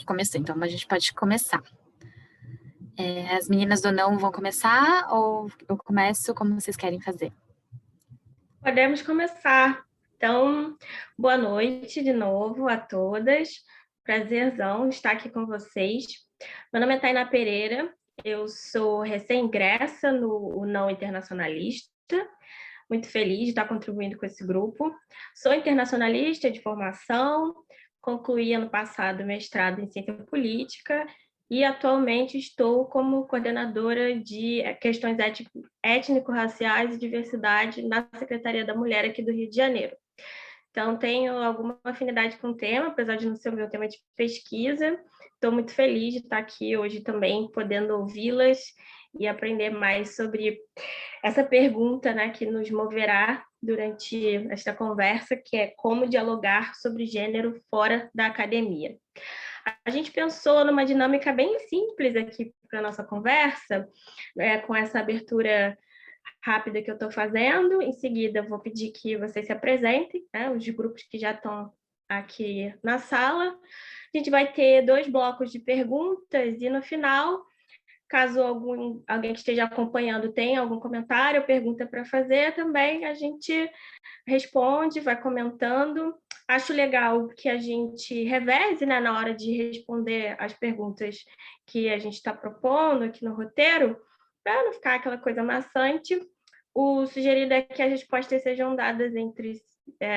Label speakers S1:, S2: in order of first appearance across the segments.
S1: que começou, então a gente pode começar. As meninas do não vão começar ou eu começo? Como vocês querem fazer?
S2: Podemos começar. Então, boa noite de novo a todas. Prazerzão estar aqui com vocês. Meu nome é Tainá Pereira, eu sou recém-ingressa no Não Internacionalista. Muito feliz de estar contribuindo com esse grupo. Sou internacionalista de formação, concluí ano passado mestrado em ciência política e atualmente estou como coordenadora de questões étnico-raciais e diversidade na Secretaria da Mulher aqui do Rio de Janeiro. Então, tenho alguma afinidade com o tema, apesar de não ser o meu tema de pesquisa. Estou muito feliz de estar aqui hoje também, podendo ouvi-las e aprender mais sobre essa pergunta, né, que nos moverá durante esta conversa, que é como dialogar sobre gênero fora da academia. A gente pensou numa dinâmica bem simples aqui para a nossa conversa, com essa abertura rápida que eu estou fazendo. Em seguida, eu vou pedir que vocês se apresentem, né, os grupos que já estão aqui na sala. A gente vai ter 2 blocos de perguntas e, no final, caso alguém que esteja acompanhando tenha algum comentário ou pergunta para fazer, também a gente responde, vai comentando. Acho legal que a gente reveze, né, na hora de responder as perguntas que a gente está propondo aqui no roteiro, para não ficar aquela coisa maçante. O sugerido é que as respostas sejam dadas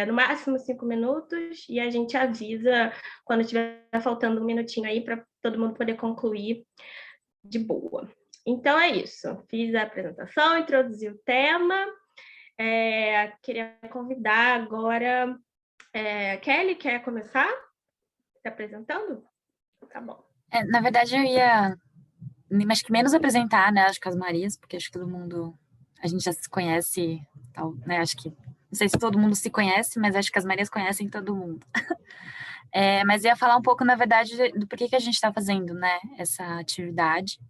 S2: no máximo 5 minutos, e a gente avisa quando estiver faltando um minutinho aí para todo mundo poder concluir de boa. Então é isso. Fiz a apresentação, introduzi o tema. Queria convidar agora. Kelly, quer começar se apresentando? Tá bom.
S1: Na verdade, eu ia, acho que menos apresentar, né, acho que as Marias, porque acho que todo mundo, a gente já se conhece, tal, né, acho que, não sei se todo mundo se conhece, mas acho que as Marias conhecem todo mundo. Mas ia falar um pouco, na verdade, do porquê que a gente está fazendo, né, essa atividade.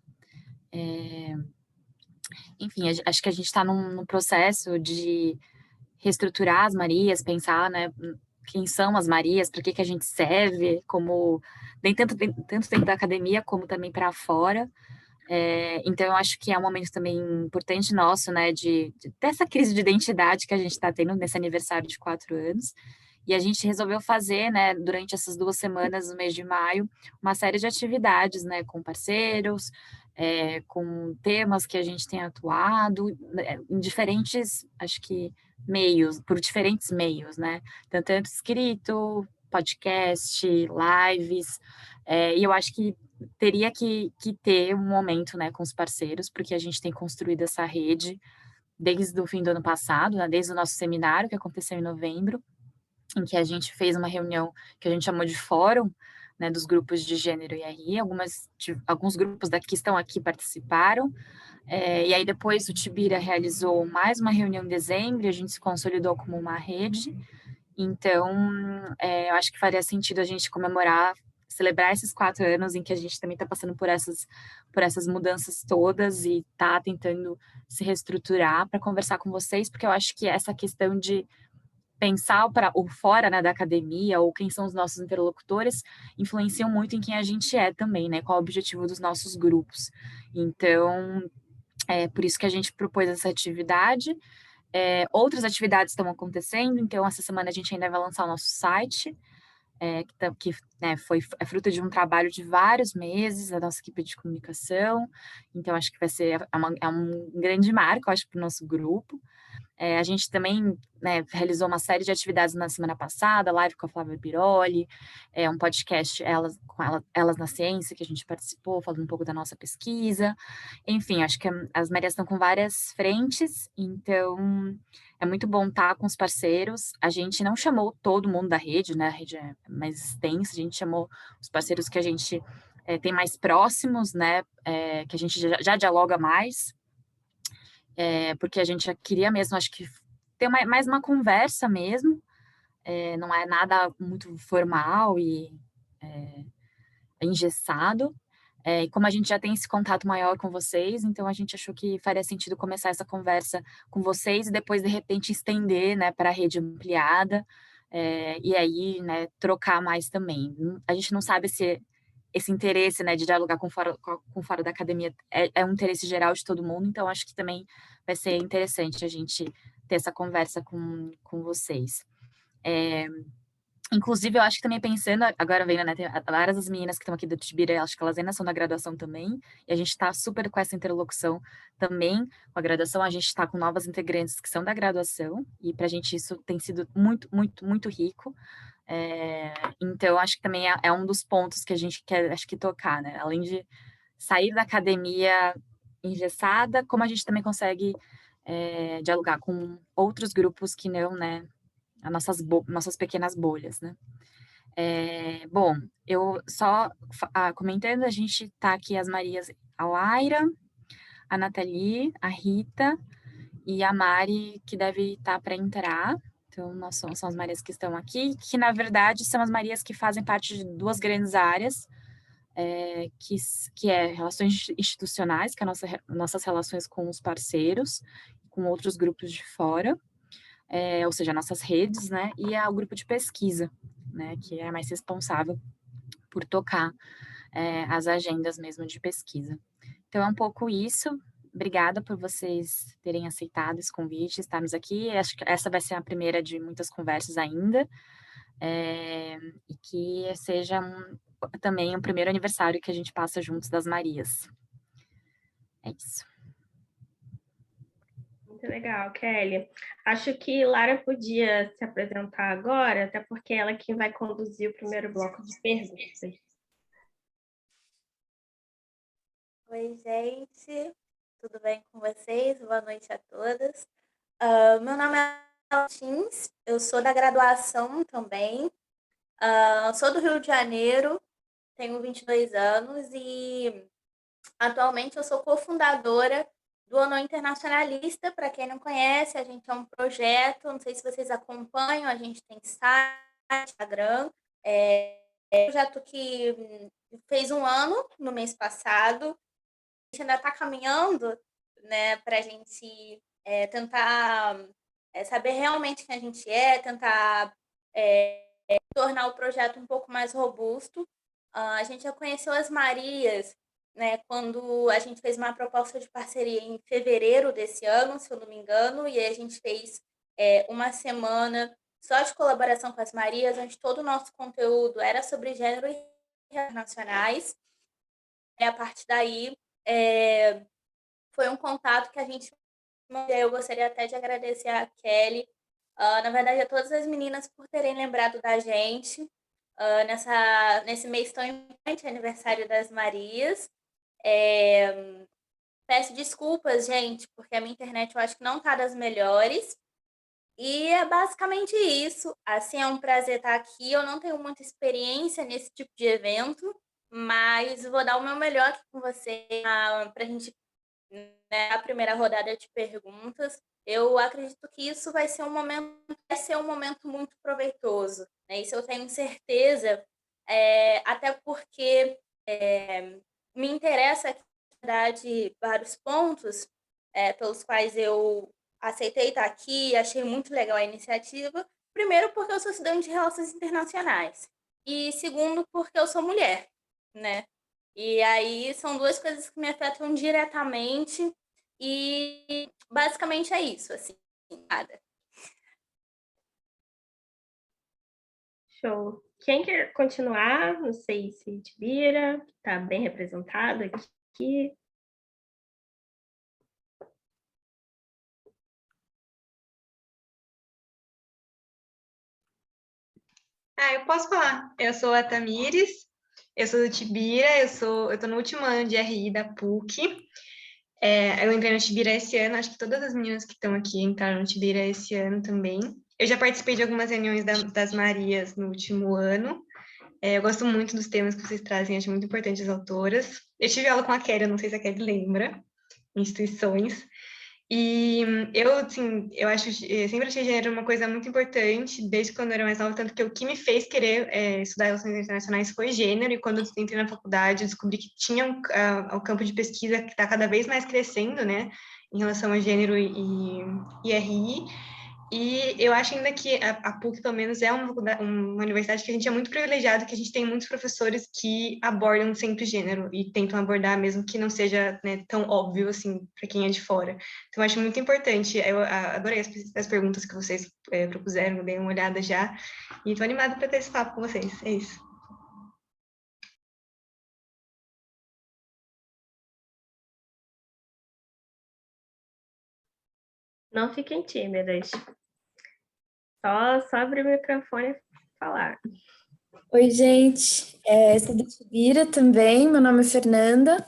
S1: Enfim, acho que a gente está num processo de reestruturar as Marias, pensar, né, quem são as Marias, para que a gente serve, como nem tanto dentro da academia como também para fora. Então, eu acho que é um momento também importante nosso, né, dessa crise de identidade que a gente está tendo nesse aniversário de 4 anos. E a gente resolveu fazer, né, durante essas 2 semanas, no mês de maio, uma série de atividades, né, com parceiros, com temas que a gente tem atuado, em diferentes, acho que, meios, por diferentes meios, né, tanto escrito, podcast, lives, e eu acho que teria que ter um momento, né, com os parceiros, porque a gente tem construído essa rede desde o fim do ano passado, né, desde o nosso seminário, que aconteceu em novembro, em que a gente fez uma reunião que a gente chamou de fórum, né, dos grupos de gênero e RI, alguns grupos daqui estão aqui participaram, e aí depois o Tibira realizou mais uma reunião em dezembro, e a gente se consolidou como uma rede. Então, eu acho que faria sentido a gente comemorar, celebrar esses 4 anos em que a gente também está passando por essas mudanças todas e está tentando se reestruturar para conversar com vocês, porque eu acho que essa questão de pensar para o fora, né, da academia, ou quem são os nossos interlocutores, influenciam muito em quem a gente é também, né, qual o objetivo dos nossos grupos. Então, é por isso que a gente propôs essa atividade. Outras atividades estão acontecendo, então essa semana a gente ainda vai lançar o nosso site, que né, é fruto de um trabalho de vários meses da nossa equipe de comunicação, então acho que vai ser um grande marco, acho, para o nosso grupo. A gente também, né, realizou uma série de atividades na semana passada, live com a Flávia Biroli, um podcast Elas na Ciência, que a gente participou, falando um pouco da nossa pesquisa. Enfim, acho que as Marias estão com várias frentes, então é muito bom estar com os parceiros. A gente não chamou todo mundo da rede, né, a rede é mais extensa, a gente chamou os parceiros que a gente tem mais próximos, né, que a gente já dialoga mais, porque a gente já queria mesmo, acho que, ter mais uma conversa mesmo, não é nada muito formal e engessado, e como a gente já tem esse contato maior com vocês, então a gente achou que faria sentido começar essa conversa com vocês e depois, de repente, estender, né, para a rede ampliada, e aí, né, trocar mais também. A gente não sabe se esse interesse, né, de dialogar com fora da academia é um interesse geral de todo mundo, então acho que também vai ser interessante a gente ter essa conversa com vocês. Inclusive, eu acho que também pensando, agora vendo, né, tem várias das meninas que estão aqui do Tibira, acho que elas ainda são da graduação também, e a gente está super com essa interlocução também com a graduação, a gente está com novas integrantes que são da graduação, e para a gente isso tem sido muito, muito, muito rico. Então, acho que também é um dos pontos que a gente quer, acho que, tocar, né? Além de sair da academia engessada, como a gente também consegue dialogar com outros grupos que não, né, as nossas pequenas bolhas, né? Bom, eu só comentando, a gente está aqui as Marias, a Laira, a Nathalie, a Rita e a Mari, que deve estar para entrar. Então, são as Marias que estão aqui, que na verdade são as Marias que fazem parte de duas grandes áreas, que é relações institucionais, que é nossas relações com os parceiros, com outros grupos de fora, ou seja, nossas redes, né, e o grupo de pesquisa, né, que é mais responsável por tocar as agendas mesmo de pesquisa. Então, é um pouco isso. Obrigada por vocês terem aceitado esse convite, estarmos aqui. Acho que essa vai ser a primeira de muitas conversas ainda, e que seja também o primeiro aniversário que a gente passa juntos das Marias. É isso.
S2: Muito legal, Kelly. Acho que Lara podia se apresentar agora, até porque ela é quem vai conduzir o primeiro bloco de perguntas.
S3: Oi, gente. Tudo bem com vocês? Boa noite a todas. Meu nome é Martins, eu sou da graduação também. Sou do Rio de Janeiro, tenho 22 anos e atualmente eu sou cofundadora do ONU Internacionalista. Para quem não conhece, a gente é um projeto, não sei se vocês acompanham, a gente tem site, Instagram, um projeto que fez 1 ano no mês passado. A gente ainda está caminhando, né, para a gente tentar saber realmente quem a gente é, tentar tornar o projeto um pouco mais robusto. A gente já conheceu as Marias, né, quando a gente fez uma proposta de parceria em fevereiro desse ano, se eu não me engano, e aí a gente fez uma semana só de colaboração com as Marias, onde todo o nosso conteúdo era sobre gênero e internacionais. E a partir daí, foi um contato que a gente... Eu gostaria até de agradecer a Kelly, na verdade, a todas as meninas por terem lembrado da gente nesse mês tão importante, aniversário das Marias. Peço desculpas, gente, porque a minha internet eu acho que não está das melhores. E é basicamente isso. Assim, é um prazer estar aqui. Eu não tenho muita experiência nesse tipo de evento, mas vou dar o meu melhor aqui com você para a gente, né, a primeira rodada de perguntas. Eu acredito que isso vai ser um momento muito proveitoso, né? Isso eu tenho certeza, até porque me interessa aqui, na verdade, vários pontos pelos quais eu aceitei estar aqui, achei muito legal a iniciativa. Primeiro, porque eu sou estudante de Relações Internacionais. E segundo, porque eu sou mulher, né? E aí são duas coisas que me afetam diretamente e basicamente é isso, assim, nada.
S2: Show. Quem quer continuar? Não sei se Tibira, que está bem representado aqui.
S4: Eu posso falar. Eu sou a Tamires, eu sou do Tibira, eu tô no último ano de RI da PUC. Eu entrei no Tibira esse ano, acho que todas as meninas que estão aqui entraram no Tibira esse ano também. Eu já participei de algumas reuniões das Marias no último ano. Eu gosto muito dos temas que vocês trazem, acho muito importante as autoras. Eu tive aula com a Kelly, eu não sei se a Kelly lembra, instituições. E eu acho, eu sempre achei gênero uma coisa muito importante, desde quando eu era mais nova, tanto que o que me fez querer estudar relações internacionais foi gênero, e quando eu entrei na faculdade, eu descobri que tinha um campo de pesquisa que está cada vez mais crescendo, né, em relação a gênero e RI, E eu acho ainda que a PUC, pelo menos, é uma universidade que a gente é muito privilegiado, que a gente tem muitos professores que abordam sempre gênero e tentam abordar, mesmo que não seja, né, tão óbvio assim para quem é de fora. Então, eu acho muito importante. Eu adorei as perguntas que vocês propuseram, eu dei uma olhada já, e estou animada para ter esse papo com vocês. É isso.
S2: Não fiquem tímidas. Só abrir o microfone e falar.
S5: Oi, gente. Sou da Tibira também. Meu nome é Fernanda.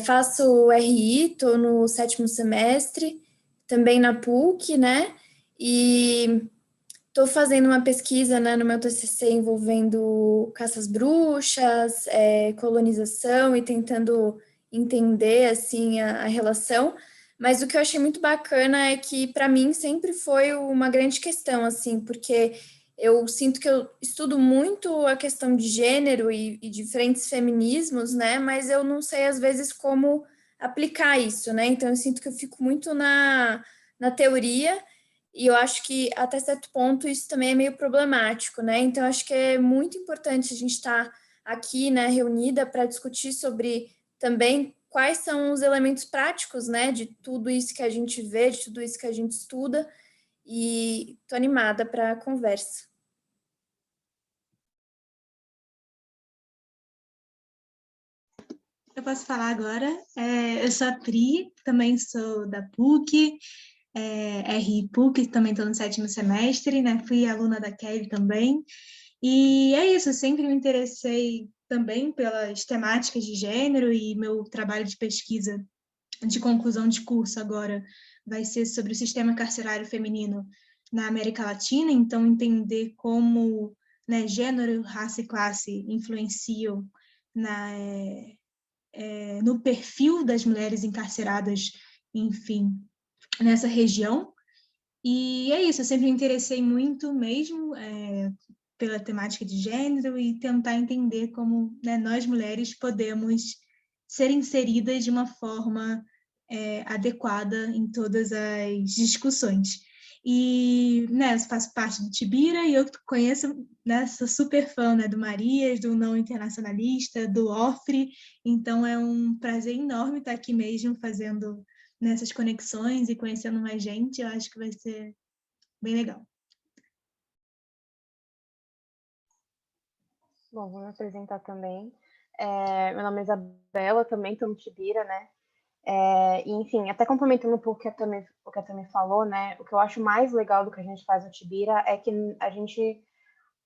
S5: Faço RI, estou no 7º semestre, também na PUC, né? E estou fazendo uma pesquisa, né, no meu TCC envolvendo caças bruxas, colonização e tentando entender assim a relação. Mas o que eu achei muito bacana é que para mim sempre foi uma grande questão, assim, porque eu sinto que eu estudo muito a questão de gênero e diferentes feminismos, né? Mas eu não sei às vezes como aplicar isso, né? Então eu sinto que eu fico muito na teoria. E eu acho que, até certo ponto, isso também é meio problemático, né? Então, acho que é muito importante a gente estar aqui, né, reunida para discutir sobre também quais são os elementos práticos, né, de tudo isso que a gente vê, de tudo isso que a gente estuda. E estou animada para a conversa.
S6: Eu posso falar agora. Eu sou a Pri, também sou da PUC, RI PUC, também estou no 7º semestre, né? Fui aluna da Kelly também. E é isso, eu sempre me interessei também pelas temáticas de gênero e meu trabalho de pesquisa de conclusão de curso agora vai ser sobre o sistema carcerário feminino na América Latina, então entender como, né, gênero, raça e classe influenciam no perfil das mulheres encarceradas, enfim, nessa região. E é isso, eu sempre me interessei muito mesmo pela temática de gênero e tentar entender como, né, nós mulheres podemos ser inseridas de uma forma adequada em todas as discussões. E, né, eu faço parte do Tibira e eu conheço, né, sou super fã, né, do Marias, do Não Internacionalista, do OFRE, então é um prazer enorme estar aqui mesmo fazendo nessas conexões e conhecendo mais gente. Eu acho que vai ser bem legal.
S7: Bom, vou me apresentar também. Meu nome é Isabela, também estou no Tibira, né? E, enfim, até complementando um pouco o que a Tami falou, né? O que eu acho mais legal do que a gente faz no Tibira é que a gente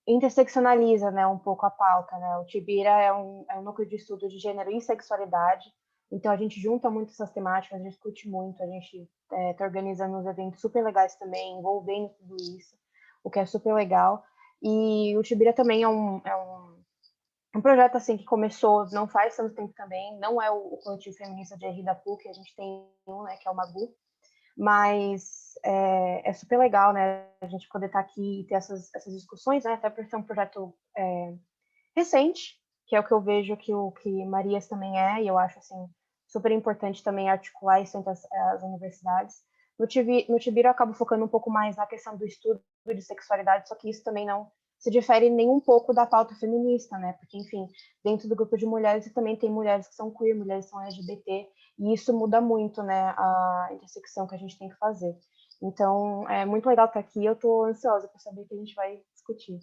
S7: interseccionaliza, né, um pouco a pauta, né? O Tibira é um núcleo de estudo de gênero e sexualidade, então a gente junta muito essas temáticas, a gente discute muito, a gente está organizando uns eventos super legais também, envolvendo tudo isso, o que é super legal. E o Tibira também é um projeto assim que começou não faz tanto tempo também, não é o coletivo feminista de RI da PUC, a gente tem um, né, que é o Magu, mas é super legal, né, a gente poder estar aqui e ter essas discussões, né, até por ser um projeto recente, que é o que eu vejo que o que Marias também é, e eu acho assim super importante também articular isso entre as universidades. No Tibira eu acabo focando um pouco mais na questão do estudo de sexualidade, só que isso também não se difere nem um pouco da pauta feminista, né? Porque, enfim, dentro do grupo de mulheres também tem mulheres que são queer, mulheres que são LGBT, e isso muda muito, né, a intersecção que a gente tem que fazer. Então, é muito legal estar aqui, eu estou ansiosa para saber o que a gente vai discutir.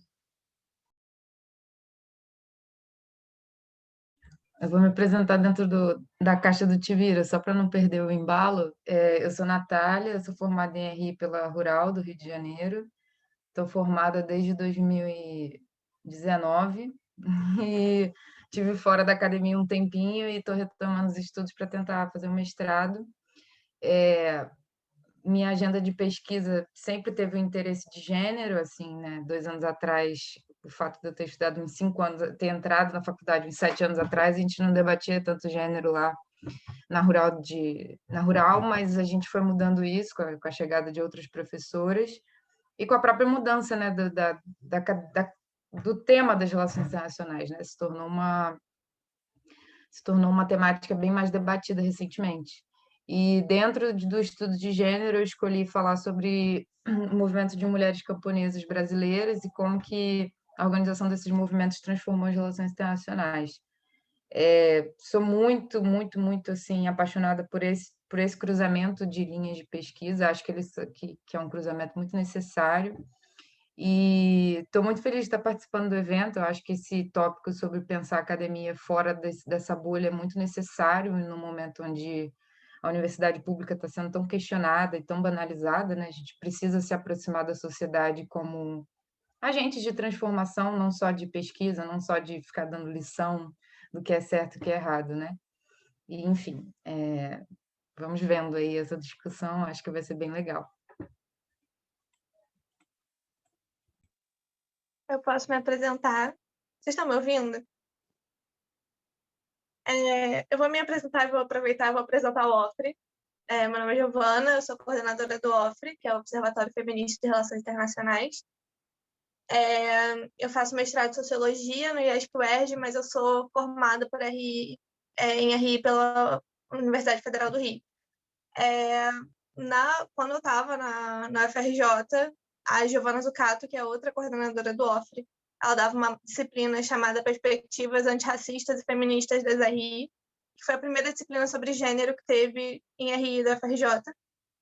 S8: Eu vou me apresentar dentro da caixa do Tibira, só para não perder o embalo. Eu sou Natália, eu sou formada em RI pela Rural do Rio de Janeiro. Estou formada desde 2019 e tive fora da academia um tempinho e estou retomando os estudos para tentar fazer um mestrado. Minha agenda de pesquisa sempre teve um interesse de gênero, assim, né? 2 anos atrás, o fato de eu ter estudado uns 5 anos, ter entrado na faculdade uns 7 anos atrás, a gente não debatia tanto gênero lá na Rural, mas a gente foi mudando isso com a chegada de outras professoras e com a própria mudança, né, do tema das relações internacionais, né? Se tornou uma temática bem mais debatida recentemente. E dentro do estudo de gênero, eu escolhi falar sobre o movimento de mulheres camponesas brasileiras e como que a organização desses movimentos transformou as relações internacionais. Sou muito, muito, muito assim apaixonada por esse cruzamento de linhas de pesquisa. Acho que é um cruzamento muito necessário. E estou muito feliz de estar participando do evento. Eu acho que esse tópico sobre pensar a academia fora dessa bolha é muito necessário no momento onde a universidade pública está sendo tão questionada e tão banalizada, né? A gente precisa se aproximar da sociedade como agentes de transformação, não só de pesquisa, não só de ficar dando lição do que é certo e o que é errado, né? E, enfim, vamos vendo aí essa discussão, acho que vai ser bem legal.
S4: Eu posso me apresentar. Vocês estão me ouvindo? Eu vou me apresentar e vou aproveitar e vou apresentar o OFRE. Meu nome é Giovana, eu sou coordenadora do OFRE, que é o Observatório Feminista de Relações Internacionais. Eu faço mestrado em Sociologia no IESP-UERJ, mas eu sou formada por em RI pela Universidade Federal do Rio. Quando eu estava na UFRJ, a Giovana Zucato, que é outra coordenadora do OFRE, ela dava uma disciplina chamada Perspectivas Antirracistas e Feministas das RI, que foi a primeira disciplina sobre gênero que teve em RI da UFRJ.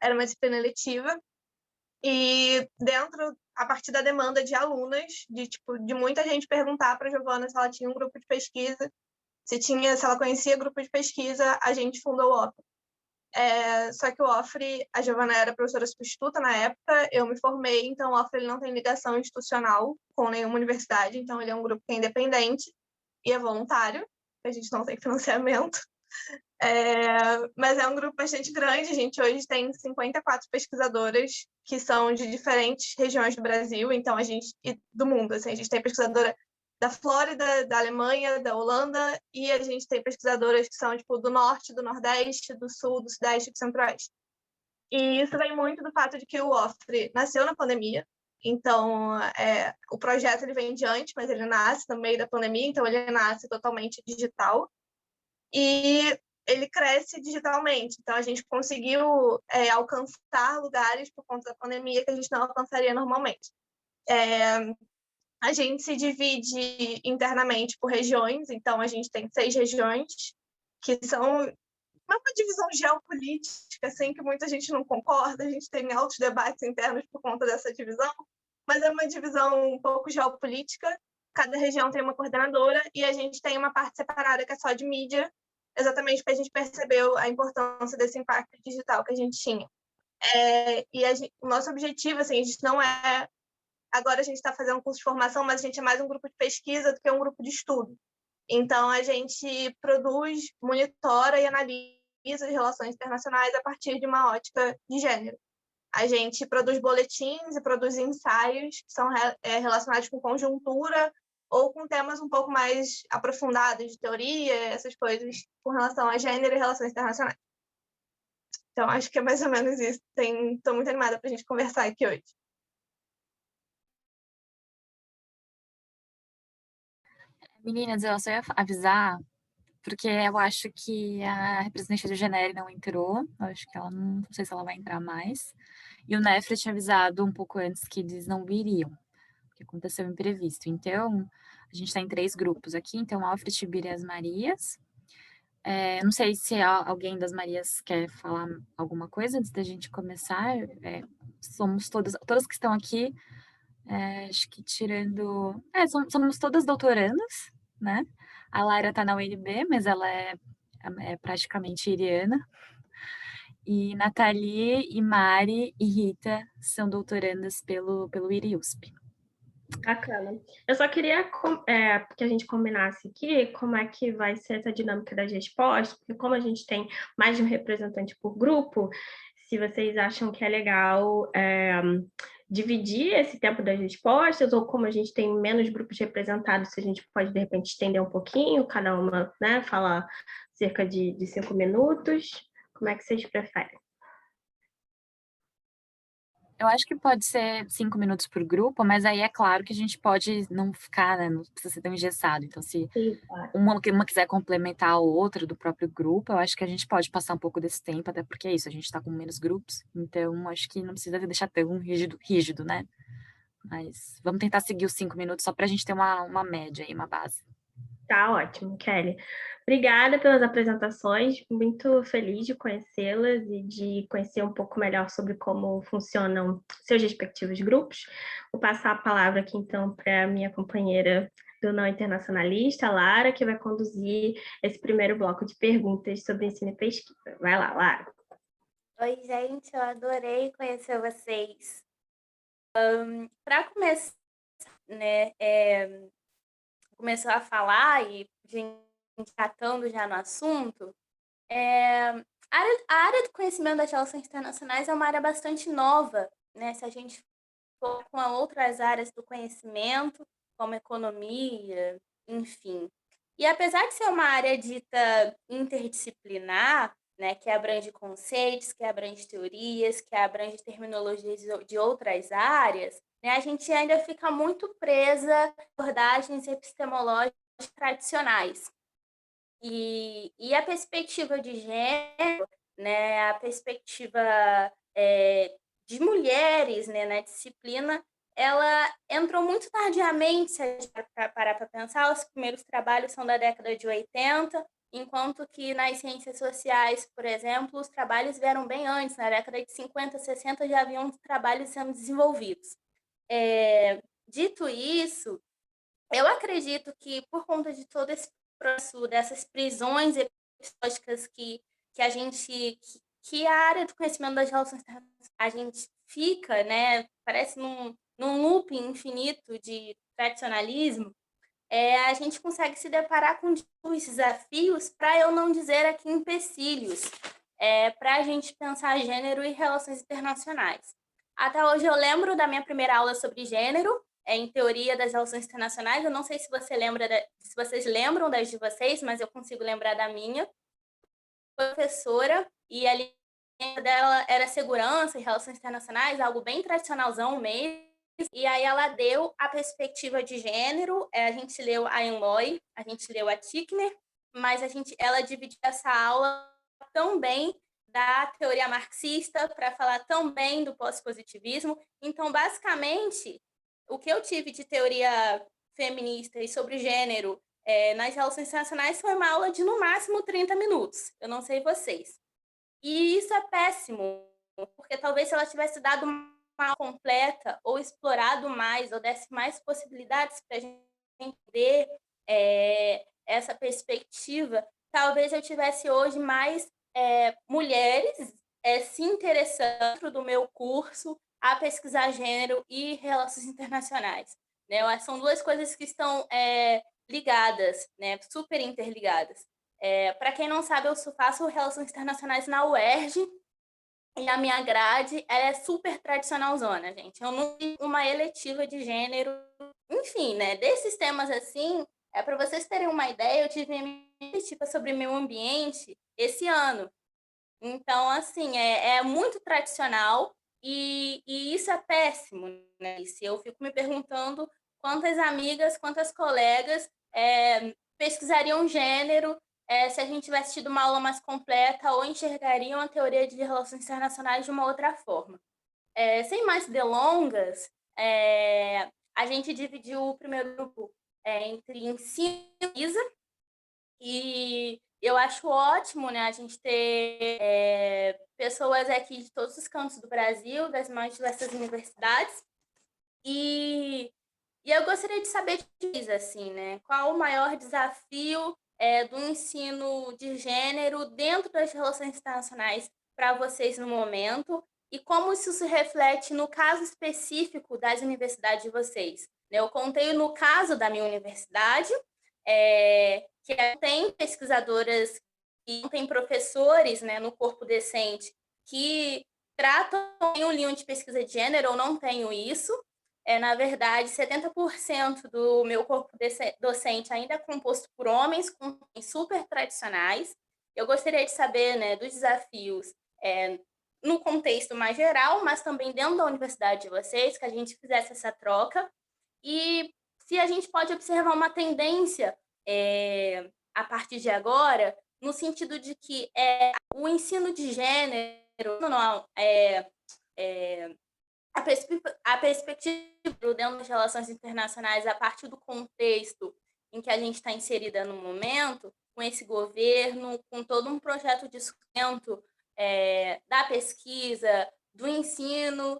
S4: Era uma disciplina letiva. E a partir da demanda de alunas, de muita gente perguntar para a Giovana se ela tinha um grupo de pesquisa, se ela conhecia grupo de pesquisa, a gente fundou o OFRE. Só que o OFRE, a Giovana era professora substituta na época, eu me formei, então o OFRE ele não tem ligação institucional com nenhuma universidade, então ele é um grupo que é independente e é voluntário, a gente não tem financiamento. Mas é um grupo bastante grande, a gente hoje tem 54 pesquisadoras que são de diferentes regiões do Brasil, então e do mundo, assim, a gente tem pesquisadora da Flórida, da Alemanha, da Holanda, e a gente tem pesquisadoras que são do Norte, do Nordeste, do Sul, do Sudeste e do Centro-Oeste. E isso vem muito do fato de que o OFRE nasceu na pandemia, então o projeto ele vem de antes, mas ele nasce no meio da pandemia, então ele nasce totalmente digital, e ele cresce digitalmente, então a gente conseguiu alcançar lugares por conta da pandemia que a gente não alcançaria normalmente. A gente se divide internamente por regiões, então a gente tem 6 regiões, que são uma divisão geopolítica, assim, que muita gente não concorda, a gente tem altos debates internos por conta dessa divisão, mas é uma divisão um pouco geopolítica, cada região tem uma coordenadora, e a gente tem uma parte separada que é só de mídia, exatamente porque a gente percebeu a importância desse impacto digital que a gente tinha. O nosso objetivo, assim, a gente não é... Agora a gente está fazendo um curso de formação, mas a gente é mais um grupo de pesquisa do que um grupo de estudo. Então, a gente produz, monitora e analisa as relações internacionais a partir de uma ótica de gênero. A gente produz boletins e produz ensaios que são relacionados com conjuntura ou com temas um pouco mais aprofundados de teoria, essas coisas com relação a gênero e relações internacionais. Então, acho que é mais ou menos isso. Estou muito animada para a gente conversar aqui hoje.
S1: Meninas, eu só ia avisar, porque eu acho que a representante do Genere não entrou, eu acho que ela não sei se ela vai entrar mais, e o Nefra tinha avisado um pouco antes que eles não viriam, porque aconteceu um imprevisto. Então, a gente está em 3 grupos aqui, então Alfred, Tibira e as Marias. Não sei se alguém das Marias quer falar alguma coisa antes da gente começar. Somos todas que estão aqui, acho que tirando... somos todas doutorandas, né? A Lara está na UNB, mas ela é praticamente iriana. E Nathalie, e Mari e Rita são doutorandas pelo IRI-USP.
S2: Bacana. Eu só queria que a gente combinasse aqui como é que vai ser essa dinâmica das respostas, porque como a gente tem mais de um representante por grupo, se vocês acham que é legal dividir esse tempo das respostas, ou como a gente tem menos grupos representados, se a gente pode, de repente, estender um pouquinho, cada uma, né, falar cerca de 5 minutos. Como é que vocês preferem?
S1: Eu acho que pode ser 5 minutos por grupo, mas aí é claro que a gente pode não ficar, né, não precisa ser tão engessado. Então, se uma quiser complementar a outra do próprio grupo, eu acho que a gente pode passar um pouco desse tempo, até porque é isso, a gente está com menos grupos, então acho que não precisa deixar tão rígido, né? Mas vamos tentar seguir os 5 minutos só para a gente ter uma média aí, uma base.
S2: Tá ótimo, Kelly. Obrigada pelas apresentações, muito feliz de conhecê-las e de conhecer um pouco melhor sobre como funcionam seus respectivos grupos. Vou passar a palavra aqui, então, para a minha companheira do Não Internacionalista, Lara, que vai conduzir esse primeiro bloco de perguntas sobre ensino e pesquisa. Vai lá, Lara.
S3: Oi, gente, eu adorei conhecer vocês. Para começar, né, começou a falar e tratando já no assunto, a área do conhecimento das relações internacionais é uma área bastante nova, né? Se a gente for com outras áreas do conhecimento, como economia, enfim. E apesar de ser uma área dita interdisciplinar, né, que abrange conceitos, que abrange teorias, que abrange terminologias de outras áreas, né, a gente ainda fica muito presa a abordagens epistemológicas tradicionais. E a perspectiva de gênero, né, a perspectiva de mulheres, né, na disciplina, ela entrou muito tardiamente, se a gente parar para pensar. Os primeiros trabalhos são da década de 80, enquanto que nas ciências sociais, por exemplo, os trabalhos vieram bem antes, na década de 50, 60 já haviam trabalhos sendo desenvolvidos. Dito isso, eu acredito que por conta de todo esse processo, dessas prisões epistemológicas que a gente, que a área do conhecimento das relações internacionais, a gente fica, né, parece num looping infinito de tradicionalismo, a gente consegue se deparar com os desafios, para eu não dizer aqui empecilhos, para a gente pensar gênero e relações internacionais. Até hoje eu lembro da minha primeira aula sobre gênero, em teoria das relações internacionais. Eu não sei se se vocês lembram das de vocês, mas eu consigo lembrar da minha professora, e a linha dela era segurança e relações internacionais, algo bem tradicionalzão mesmo. E aí ela deu a perspectiva de gênero. A gente leu a Enloy, a gente leu a Tickner, mas ela dividiu essa aula também da teoria marxista, para falar também do pós-positivismo. Então, basicamente, o que eu tive de teoria feminista e sobre gênero nas relações internacionais foi uma aula de, no máximo, 30 minutos. Eu não sei vocês. E isso é péssimo, porque talvez se ela tivesse dado uma aula completa, ou explorado mais, ou desse mais possibilidades para a gente entender essa perspectiva, talvez eu tivesse hoje mais mulheres se interessando do meu curso a pesquisar gênero e relações internacionais. Né? São duas coisas que estão ligadas, né? Super interligadas. Para quem não sabe, eu faço relações internacionais na UERJ, e a minha grade é super tradicionalzona, gente. Eu não tenho uma eletiva de gênero. Enfim, né? Desses temas assim, para vocês terem uma ideia, eu tive minha eletiva sobre meio ambiente esse ano. Então, assim, é muito tradicional, e isso é péssimo, né? E eu fico me perguntando quantas amigas, quantas colegas pesquisariam gênero se a gente tivesse tido uma aula mais completa, ou enxergariam a teoria de relações internacionais de uma outra forma. Sem mais delongas, a gente dividiu o primeiro grupo entre ensino e pesquisa, e eu acho ótimo, né, a gente ter pessoas aqui de todos os cantos do Brasil, das mais diversas universidades, e eu gostaria de saber de vocês, assim, né, qual o maior desafio do ensino de gênero dentro das relações internacionais para vocês no momento, e como isso se reflete no caso específico das universidades de vocês. Eu contei no caso da minha universidade, que tem pesquisadoras e tem professores, né, no corpo docente que tratam um linha de pesquisa de gênero. Eu não tenho isso. Na verdade, 70% do meu corpo docente ainda é composto por homens super tradicionais. Eu gostaria de saber, né, dos desafios no contexto mais geral, mas também dentro da universidade de vocês, que a gente fizesse essa troca. E se a gente pode observar uma tendência a partir de agora, no sentido de que o ensino de gênero, a perspectiva dentro das relações internacionais, a partir do contexto em que a gente está inserida no momento, com esse governo, com todo um projeto de sustento da pesquisa, do ensino,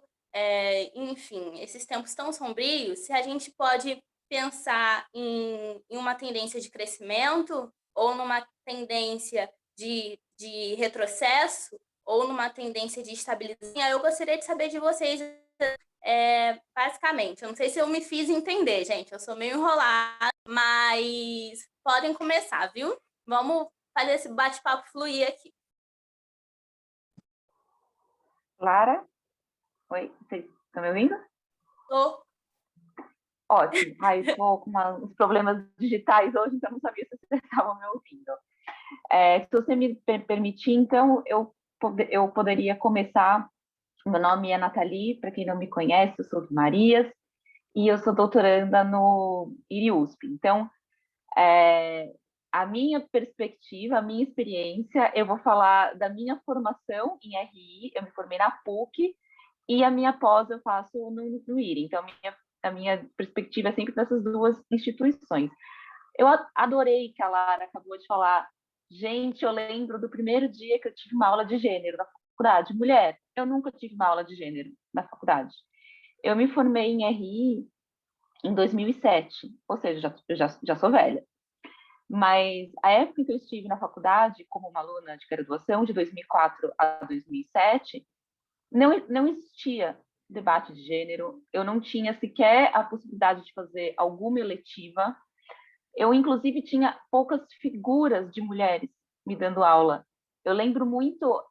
S3: enfim, esses tempos tão sombrios, se a gente pode pensar em uma tendência de crescimento ou numa tendência de retrocesso ou numa tendência de estabilização. Eu gostaria de saber de vocês, basicamente. Eu não sei se eu me fiz entender, gente. Eu sou meio enrolada, mas podem começar, viu? Vamos fazer esse bate-papo fluir aqui.
S9: Clara? Oi, vocês estão me ouvindo?
S3: Tô.
S9: Ótimo. Estou com uns problemas digitais hoje, então não sabia se vocês estavam me ouvindo. Se você me permitir, então, eu poderia começar. Meu nome é Nathalie, para quem não me conhece, eu sou de Marias, e eu sou doutoranda no IRI-USP. Então, a minha perspectiva, a minha experiência, eu vou falar da minha formação em RI, eu me formei na PUC, e a minha pós eu faço no IRI. Então, a minha perspectiva é sempre dessas duas instituições. Eu adorei que a Lara acabou de falar. Gente, eu lembro do primeiro dia que eu tive uma aula de gênero na faculdade. Mulher, eu nunca tive uma aula de gênero na faculdade. Eu me formei em RI em 2007, ou seja, já sou velha. Mas a época em que eu estive na faculdade, como uma aluna de graduação, de 2004 a 2007, não existia debate de gênero, eu não tinha sequer a possibilidade de fazer alguma eletiva. Eu, inclusive, tinha poucas figuras de mulheres me dando aula. Eu lembro muito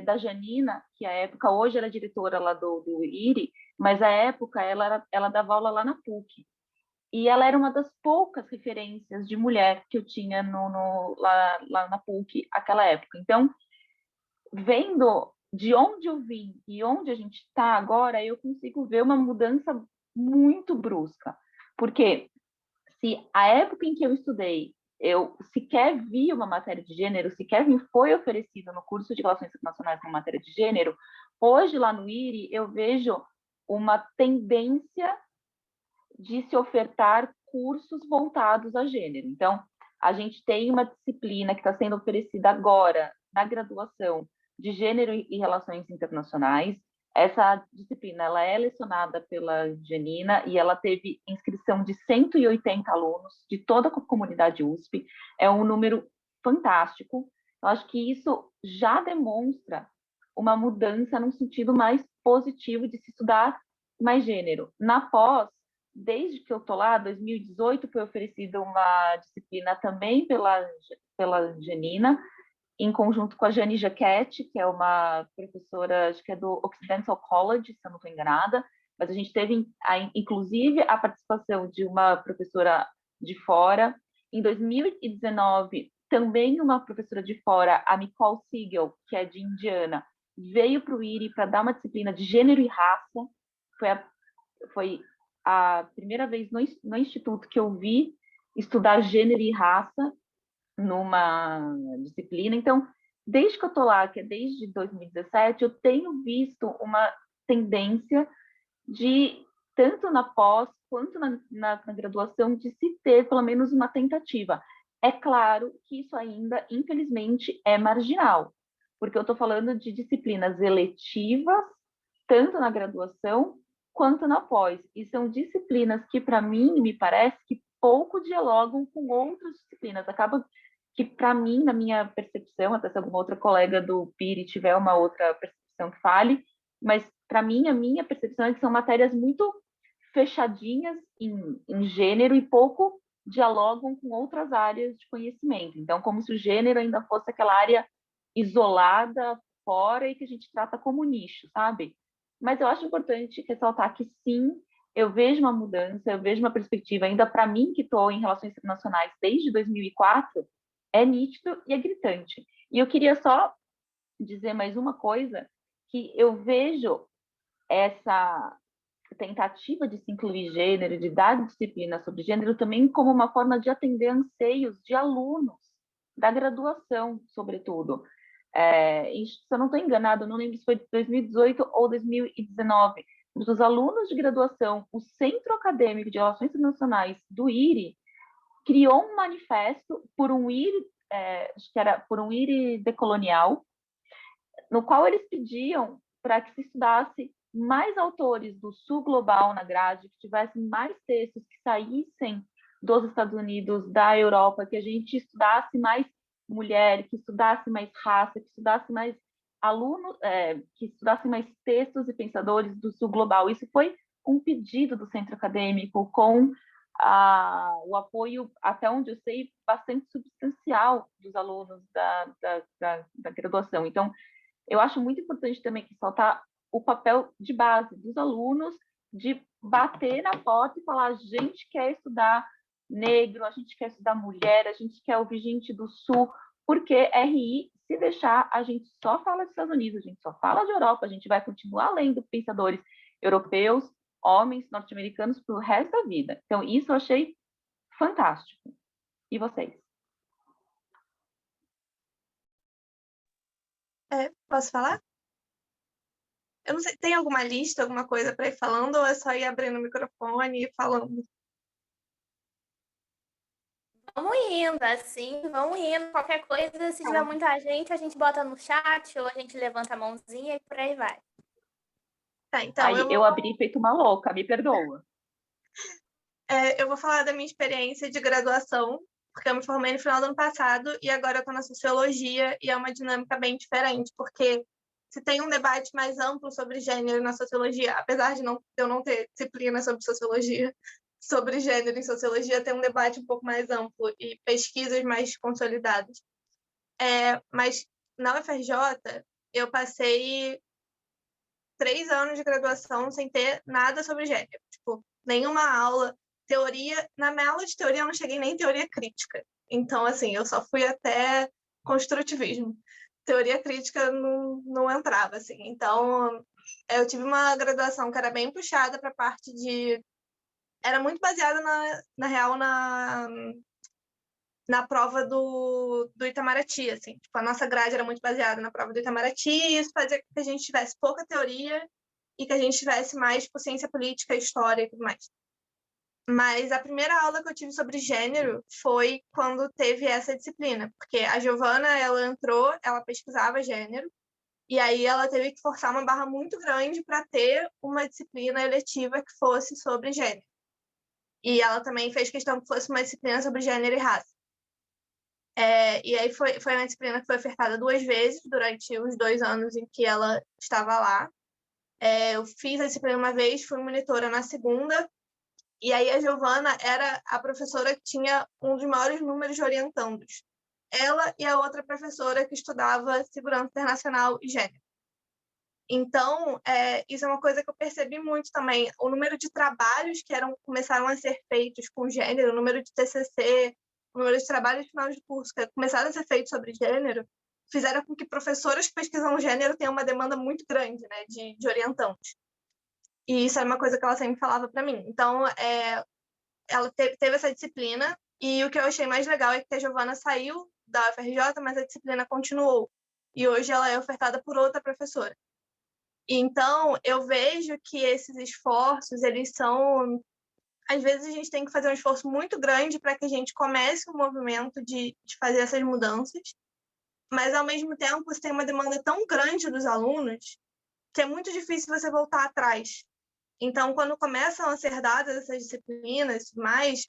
S9: da Janina, que à época, hoje ela é diretora lá do IRI, mas à época ela dava aula lá na PUC. E ela era uma das poucas referências de mulher que eu tinha lá na PUC naquela época. Então, vendo de onde eu vim e onde a gente está agora, eu consigo ver uma mudança muito brusca. Porque se a época em que eu estudei, eu sequer vi uma matéria de gênero, sequer me foi oferecido no curso de Relações Internacionais uma matéria de gênero, hoje lá no IRI eu vejo uma tendência de se ofertar cursos voltados a gênero. Então, a gente tem uma disciplina que está sendo oferecida agora na graduação de Gênero e Relações Internacionais. Essa disciplina ela é lecionada pela Janina e ela teve inscrição de 180 alunos de toda a comunidade USP. É um número fantástico. Eu acho que isso já demonstra uma mudança num sentido mais positivo de se estudar mais gênero. Na pós, desde que eu estou lá, 2018, foi oferecida uma disciplina também pela Janina, em conjunto com a Jane Jaquette, que é uma professora, acho que é do Occidental College, se eu não estou enganada, mas a gente teve, inclusive, a participação de uma professora de fora. Em 2019, também uma professora de fora, a Nicole Siegel, que é de Indiana, veio para o IRI para dar uma disciplina de gênero e raça. Foi a primeira vez no Instituto que eu vi estudar gênero e raça numa disciplina. Então, desde que eu estou lá, que é desde 2017, eu tenho visto uma tendência de, tanto na pós quanto na graduação, de se ter pelo menos uma tentativa. É claro que isso ainda, infelizmente, é marginal, porque eu estou falando de disciplinas eletivas, tanto na graduação quanto na pós, e são disciplinas que, para mim, me parece que pouco dialogam com outras disciplinas. Acaba que, para mim, na minha percepção, até se alguma outra colega do PIRI tiver uma outra percepção que fale, mas, para mim, a minha percepção é que são matérias muito fechadinhas em gênero e pouco dialogam com outras áreas de conhecimento. Então, como se o gênero ainda fosse aquela área isolada, fora, e que a gente trata como nicho, sabe? Mas eu acho importante ressaltar que, sim, eu vejo uma mudança, eu vejo uma perspectiva, ainda para mim, que estou em relações internacionais desde 2004, é nítido e é gritante. E eu queria só dizer mais uma coisa, que eu vejo essa tentativa de se incluir gênero, de dar disciplina sobre gênero, também como uma forma de atender anseios de alunos da graduação, sobretudo. Se eu não estou enganado, não lembro se foi de 2018 ou 2019, mas os alunos de graduação, o Centro Acadêmico de Relações Internacionais do IRI, criou um manifesto por um IRI, acho que era por um IRI decolonial, no qual eles pediam para que se estudasse mais autores do sul global na grade, que tivessem mais textos que saíssem dos Estados Unidos, da Europa, que a gente estudasse mais mulher, que estudasse mais raça, que estudasse mais alunos, que estudasse mais textos e pensadores do sul global. Isso foi um pedido do centro acadêmico com o apoio, até onde eu sei, bastante substancial dos alunos da graduação. Então, eu acho muito importante também ressaltar o papel de base dos alunos de bater na porta e falar: a gente quer estudar negro, a gente quer estudar mulher, a gente quer ouvir gente do Sul, porque RI, se deixar, a gente só fala dos Estados Unidos, a gente só fala de Europa, a gente vai continuar lendo pensadores europeus, homens norte-americanos para o resto da vida. Então, isso eu achei fantástico. E vocês?
S4: Posso falar? Eu não sei, tem alguma lista, alguma coisa para ir falando, ou é só ir abrindo o microfone e falando?
S3: Vamos indo, assim, vamos indo. Qualquer coisa, se tiver muita gente, a gente bota no chat ou a gente levanta a mãozinha e por aí vai.
S4: Tá, então
S9: Aí eu abri feito uma louca, me perdoa.
S4: Eu vou falar da minha experiência de graduação, porque eu me formei no final do ano passado e agora eu estou na sociologia e é uma dinâmica bem diferente, porque se tem um debate mais amplo sobre gênero na sociologia, apesar de eu não ter disciplina sobre sociologia, sobre gênero em sociologia, tem um debate um pouco mais amplo e pesquisas mais consolidadas. Mas na UFRJ, eu passei 3 anos de graduação sem ter nada sobre gênero. Tipo, nenhuma aula, teoria. Na minha aula de teoria, eu não cheguei nem em teoria crítica. Então, assim, eu só fui até construtivismo. Teoria crítica não entrava, assim. Então, eu tive uma graduação que era bem puxada para a parte de... Era muito baseada, na real, na prova do Itamaraty, assim. Tipo, a nossa grade era muito baseada na prova do Itamaraty, e isso fazia com que a gente tivesse pouca teoria e que a gente tivesse mais, tipo, ciência política, história e tudo mais. Mas a primeira aula que eu tive sobre gênero foi quando teve essa disciplina, porque a Giovana, ela entrou, ela pesquisava gênero, e aí ela teve que forçar uma barra muito grande para ter uma disciplina eletiva que fosse sobre gênero. E ela também fez questão que fosse uma disciplina sobre gênero e raça. E aí foi uma disciplina que foi ofertada 2 vezes durante os 2 anos em que ela estava lá. Eu fiz a disciplina uma vez, fui monitora na segunda, e aí a Giovana era a professora que tinha um dos maiores números de orientandos. Ela e a outra professora que estudava segurança internacional e gênero. Então, isso é uma coisa que eu percebi muito também. O número de trabalhos que começaram a ser feitos com gênero, o número de TCC, o número de trabalhos de final de curso que começaram a ser feitos sobre gênero, fizeram com que professoras que pesquisam gênero tenham uma demanda muito grande, né, de orientantes. E isso era uma coisa que ela sempre falava para mim. Então, ela teve essa disciplina, e o que eu achei mais legal é que a Giovana saiu da UFRJ, mas a disciplina continuou. E hoje ela é ofertada por outra professora. Então, eu vejo que esses esforços, eles são... Às vezes, a gente tem que fazer um esforço muito grande para que a gente comece um movimento de fazer essas mudanças, mas, ao mesmo tempo, você tem uma demanda tão grande dos alunos que é muito difícil você voltar atrás. Então, quando começam a ser dadas essas disciplinas,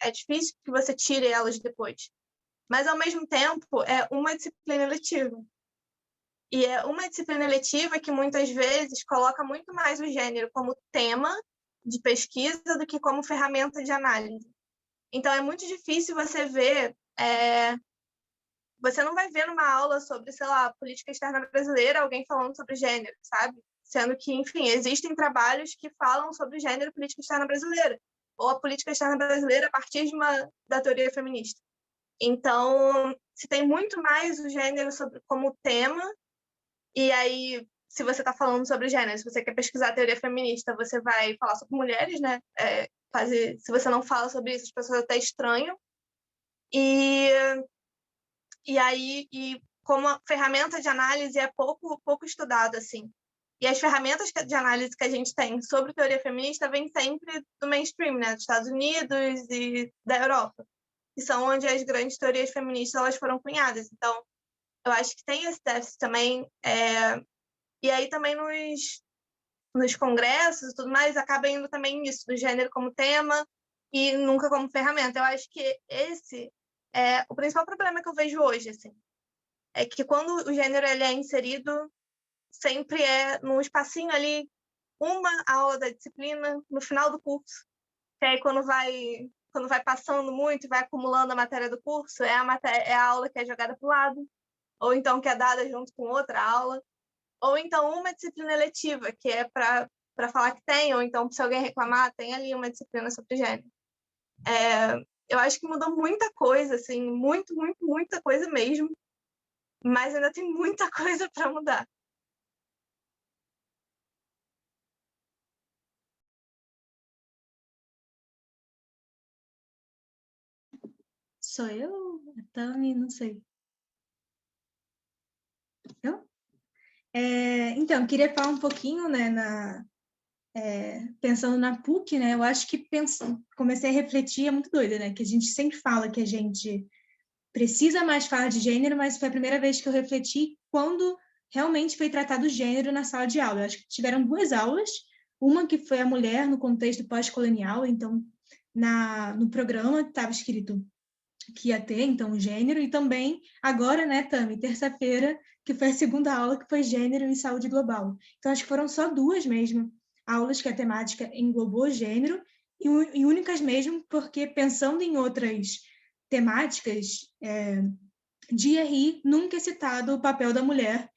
S4: é difícil que você tire elas depois. Mas, ao mesmo tempo, é uma disciplina eletiva. E é uma disciplina eletiva que, muitas vezes, coloca muito mais o gênero como tema de pesquisa do que como ferramenta de análise. Então, é muito difícil você ver... Você não vai ver numa aula sobre, sei lá, política externa brasileira, alguém falando sobre gênero, sabe? Sendo que, enfim, existem trabalhos que falam sobre gênero e política externa brasileira, ou a política externa brasileira a partir da teoria feminista. Então, se tem muito mais o gênero como tema, e aí
S10: se você está falando sobre gênero, se você quer pesquisar teoria feminista, você vai falar sobre mulheres, né? Quase, se você não fala sobre isso, as pessoas até estranham. E aí, como a ferramenta de análise é pouco estudada, assim. E as ferramentas de análise que a gente tem sobre teoria feminista vêm sempre do mainstream, né? Dos Estados Unidos e da Europa, que são onde as grandes teorias feministas elas foram cunhadas. Então, eu acho que tem esse déficit também. E aí também nos congressos e tudo mais, acaba indo também isso, do gênero como tema e nunca como ferramenta. Eu acho que esse é o principal problema que eu vejo hoje, assim. É que quando o gênero ele é inserido, sempre é num espacinho ali, uma aula da disciplina no final do curso. Que aí quando vai passando muito e vai acumulando a matéria do curso, é a aula que é jogada para o lado, ou então que é dada junto com outra aula, ou então uma disciplina eletiva, que é para falar que tem, ou então se alguém reclamar, tem ali uma disciplina sobre gênero. Eu acho que mudou muita coisa, assim, muita coisa mesmo, mas ainda tem muita coisa para mudar.
S6: Sou eu? A Tami? Não sei. Eu? Então, queria falar um pouquinho, né, pensando na PUC, né, eu acho que comecei a refletir, é muito doida, né, que a gente sempre fala que a gente precisa mais falar de gênero, mas foi a primeira vez que eu refleti quando realmente foi tratado o gênero na sala de aula. Eu acho que tiveram 2 aulas, uma que foi a mulher no contexto pós-colonial, então no programa estava escrito que ia ter, então, gênero, e também agora, né, Tami, terça-feira, que foi a segunda aula, que foi gênero e saúde global. Então, acho que foram só 2 mesmo aulas que a temática englobou gênero, e únicas mesmo, porque pensando em outras temáticas de RI, nunca é citado o papel da mulher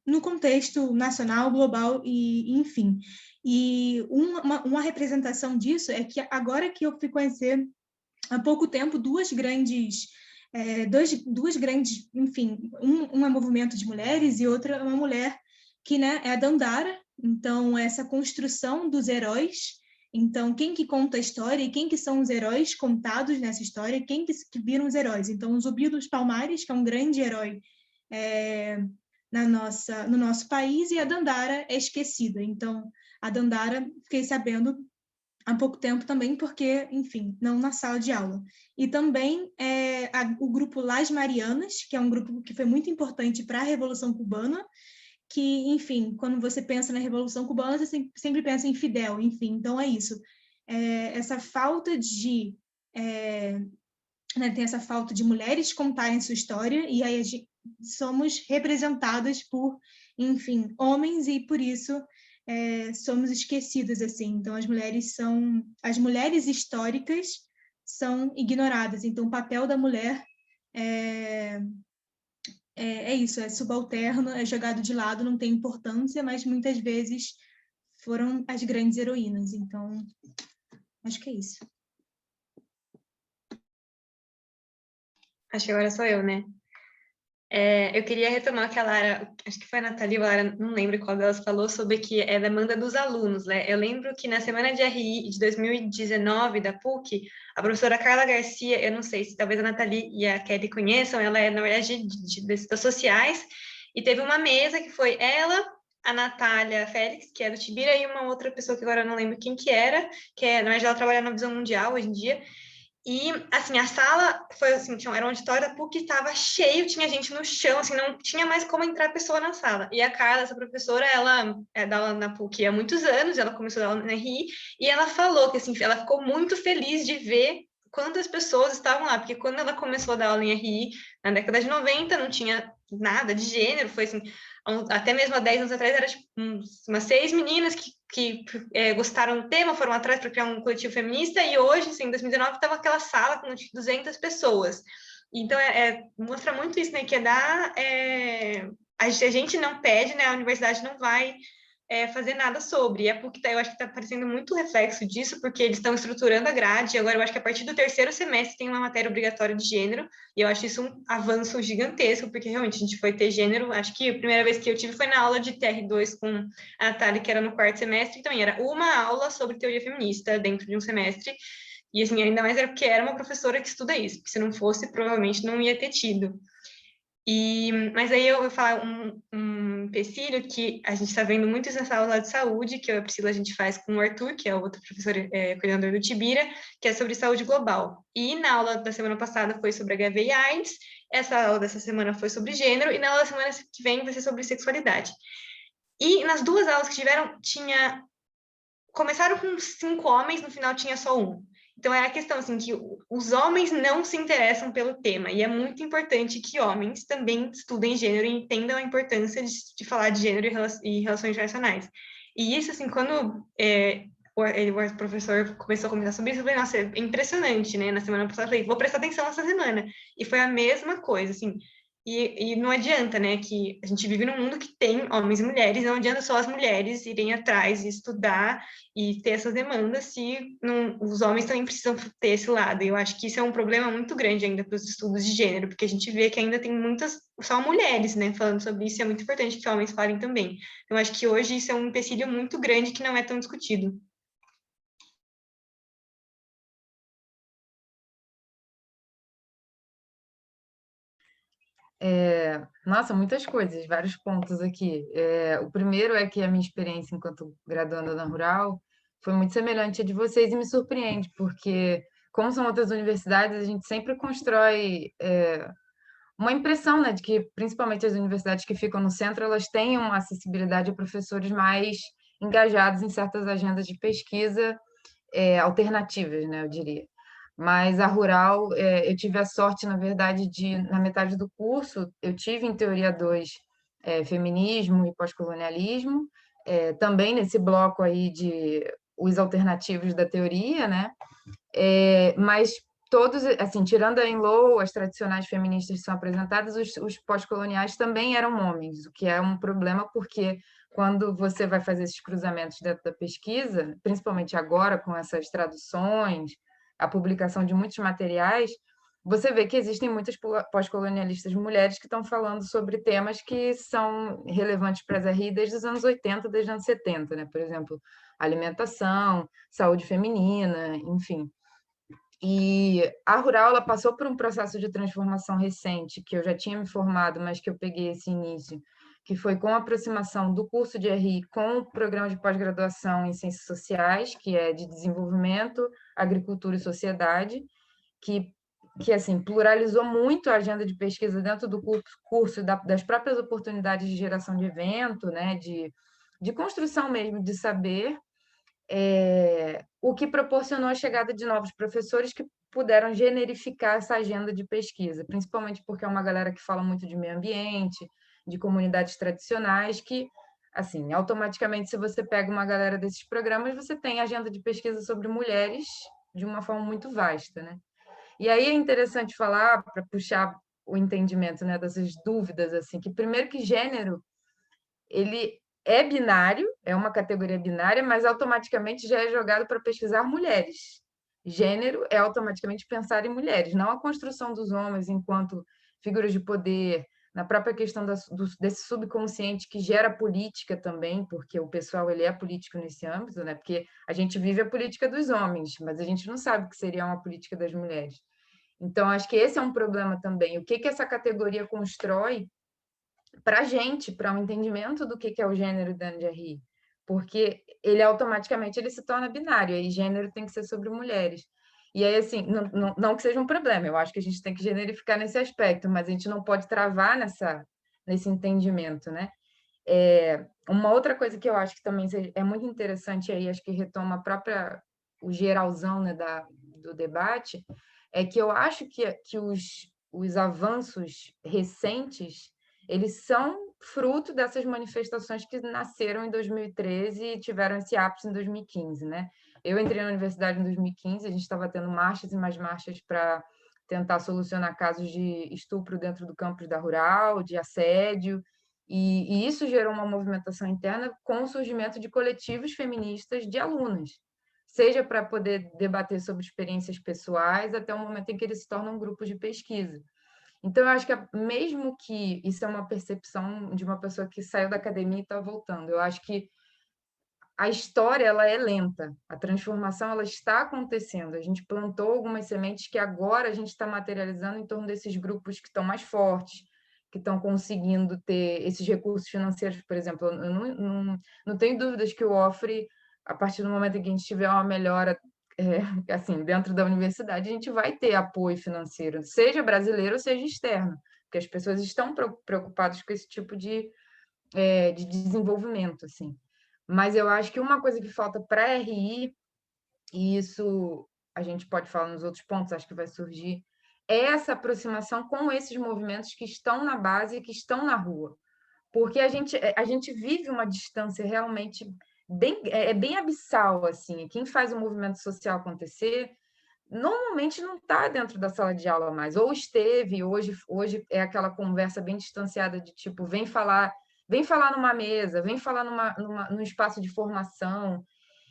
S6: no contexto nacional, global e enfim. E uma representação disso é que agora que eu fui conhecer há pouco tempo duas grandes, enfim, um é movimento de mulheres e outra é uma mulher que, né, é a Dandara. Então, essa construção dos heróis. Então, quem que conta a história e quem que são os heróis contados nessa história, quem que viram os heróis. Então, o Zumbi dos Palmares, que é um grande herói no nosso país, e a Dandara é esquecida. Então, a Dandara, fiquei sabendo há pouco tempo também, porque, enfim, não na sala de aula. E também o grupo Las Marianas, que é um grupo que foi muito importante para a Revolução Cubana, que, enfim, quando você pensa na Revolução Cubana, você sempre pensa em Fidel, enfim, então é isso. Essa falta de... tem essa falta de mulheres contarem sua história, e aí somos representadas por, enfim, homens, e por isso somos esquecidas, assim. Então, as mulheres históricas são ignoradas. Então, o papel da mulher é isso, é subalterno, é jogado de lado, não tem importância, mas muitas vezes foram as grandes heroínas. Então, acho que é isso.
S4: Acho que agora sou eu, né? Eu queria retomar que a Lara, acho que foi a Nathalie, a Lara, não lembro qual delas falou, sobre que é demanda dos alunos, né? Eu lembro que na semana de RI de 2019 da PUC, a professora Carla Garcia, eu não sei se talvez a Nathalie e a Kelly conheçam, ela é, na verdade, das sociais, e teve uma mesa que foi ela, a Natália Félix, que é do Tibira, e uma outra pessoa que agora eu não lembro quem que era, na verdade ela trabalha na Visão Mundial hoje em dia. E, assim, a sala foi assim, era um auditório da PUC, estava cheio, tinha gente no chão, assim, não tinha mais como entrar pessoa na sala. E a Carla, essa professora, ela dá aula na PUC há muitos anos, ela começou a dar aula na RI, e ela falou que, assim, ela ficou muito feliz de ver quantas pessoas estavam lá, porque quando ela começou a dar aula em RI, na década de 90, não tinha nada de gênero, foi assim, até mesmo há 10 anos atrás, era tipo umas 6 meninas que gostaram do tema, foram atrás para criar um coletivo feminista, e hoje, assim, em 2019, estava aquela sala com 200 pessoas. Então, mostra muito isso, né, que a gente não pede, né, a universidade não vai fazer nada sobre. E a PUC, eu acho que está parecendo muito reflexo disso, porque eles estão estruturando a grade, e agora eu acho que a partir do terceiro semestre tem uma matéria obrigatória de gênero, e eu acho isso um avanço gigantesco, porque realmente a gente foi ter gênero, acho que a primeira vez que eu tive foi na aula de TR2 com a Natália, que era no quarto semestre, e também era uma aula sobre teoria feminista dentro de um semestre, e assim, ainda mais era porque era uma professora que estuda isso, porque se não fosse, provavelmente não ia ter tido. Mas aí eu vou falar um empecilho que a gente está vendo muito isso nessa aula de saúde, que eu e a Priscila a gente faz com o Arthur, que é o outro professor coordenador do Tibira, que é sobre saúde global. E na aula da semana passada foi sobre HIV e AIDS, essa aula dessa semana foi sobre gênero, e na aula da semana que vem vai ser sobre sexualidade. E nas duas aulas que tiveram, começaram com 5 homens, no final tinha só um. Então, é a questão, assim, que os homens não se interessam pelo tema, e é muito importante que homens também estudem gênero e entendam a importância de falar de gênero e relações internacionais. E isso, assim, quando o professor começou a comentar sobre isso, eu falei, nossa, é impressionante, né? Na semana passada, eu falei, vou prestar atenção essa semana. E foi a mesma coisa, assim. E não adianta, né, que a gente vive num mundo que tem homens e mulheres, não adianta só as mulheres irem atrás e estudar e ter essas demandas se os homens também precisam ter esse lado. E eu acho que isso é um problema muito grande ainda para os estudos de gênero, porque a gente vê que ainda tem muitas, só mulheres, né, falando sobre isso, e é muito importante que homens falem também. Eu acho que hoje isso é um empecilho muito grande que não é tão discutido.
S8: Nossa, muitas coisas, vários pontos aqui. O primeiro é que a minha experiência enquanto graduanda na Rural foi muito semelhante à de vocês e me surpreende, porque, como são outras universidades, a gente sempre constrói uma impressão, né, de que, principalmente as universidades que ficam no centro, elas têm uma acessibilidade a professores mais engajados em certas agendas de pesquisa alternativas, né, eu diria. Mas a Rural, eu tive a sorte, na verdade, na metade do curso, eu tive em Teoria 2 Feminismo e Pós-Colonialismo, também nesse bloco aí de os alternativos da teoria, né? Mas todos, assim, tirando a Enlow, as tradicionais feministas que são apresentadas, os pós-coloniais também eram homens, o que é um problema porque quando você vai fazer esses cruzamentos dentro da pesquisa, principalmente agora com essas traduções, a publicação de muitos materiais, você vê que existem muitas pós-colonialistas mulheres que estão falando sobre temas que são relevantes para as RI desde os anos 80, desde os anos 70, né? Por exemplo, alimentação, saúde feminina, enfim. E a Rural ela passou por um processo de transformação recente, que eu já tinha me formado, mas que eu peguei esse início, que foi com a aproximação do curso de RI com o programa de pós-graduação em Ciências Sociais, que é de Desenvolvimento, Agricultura e Sociedade, que assim, pluralizou muito a agenda de pesquisa dentro do curso das próprias oportunidades de geração de evento, né, de construção mesmo de saber, o que proporcionou a chegada de novos professores que puderam generificar essa agenda de pesquisa, principalmente porque é uma galera que fala muito de meio ambiente, de comunidades tradicionais, que, assim, automaticamente, se você pega uma galera desses programas, você tem agenda de pesquisa sobre mulheres de uma forma muito vasta, né? E aí é interessante falar, para puxar o entendimento, né, dessas dúvidas, assim, que primeiro que gênero, ele é binário, é uma categoria binária, mas automaticamente já é jogado para pesquisar mulheres. Gênero é automaticamente pensar em mulheres, não a construção dos homens enquanto figuras de poder, na própria questão desse subconsciente que gera política também, porque o pessoal ele é político nesse âmbito, né? Porque a gente vive a política dos homens, mas a gente não sabe o que seria uma política das mulheres. Então, acho que esse é um problema também. O que essa categoria constrói para a gente, para um entendimento do que é o gênero dentro de RI? Porque ele automaticamente ele se torna binário, e gênero tem que ser sobre mulheres. E aí, assim, não que seja um problema, eu acho que a gente tem que generificar nesse aspecto, mas a gente não pode travar nesse entendimento, né? Uma outra coisa que eu acho que também é muito interessante aí, acho que retoma o geralzão, né, do debate, é que eu acho que os avanços recentes eles são fruto dessas manifestações que nasceram em 2013 e tiveram esse ápice em 2015, né? Eu entrei na universidade em 2015, a gente estava tendo marchas e mais marchas para tentar solucionar casos de estupro dentro do campus da Rural, de assédio, E isso gerou uma movimentação interna com o surgimento de coletivos feministas de alunas, seja para poder debater sobre experiências pessoais, até o momento em que eles se tornam grupos de pesquisa. Então, eu acho que mesmo que isso é uma percepção de uma pessoa que saiu da academia e está voltando, eu acho que a história ela é lenta, a transformação ela está acontecendo. A gente plantou algumas sementes que agora a gente está materializando em torno desses grupos que estão mais fortes, que estão conseguindo ter esses recursos financeiros, por exemplo. Eu não tenho dúvidas que o OFRE, a partir do momento em que a gente tiver uma melhora assim, dentro da universidade, a gente vai ter apoio financeiro, seja brasileiro ou seja externo, porque as pessoas estão preocupadas com esse tipo de desenvolvimento, assim. Mas eu acho que uma coisa que falta para a RI, e isso a gente pode falar nos outros pontos, acho que vai surgir, é essa aproximação com esses movimentos que estão na base e que estão na rua. Porque a gente vive uma distância realmente bem abissal, assim. Quem faz o movimento social acontecer normalmente não está dentro da sala de aula mais, ou esteve, hoje é aquela conversa bem distanciada de tipo, vem falar numa mesa, vem falar num espaço de formação.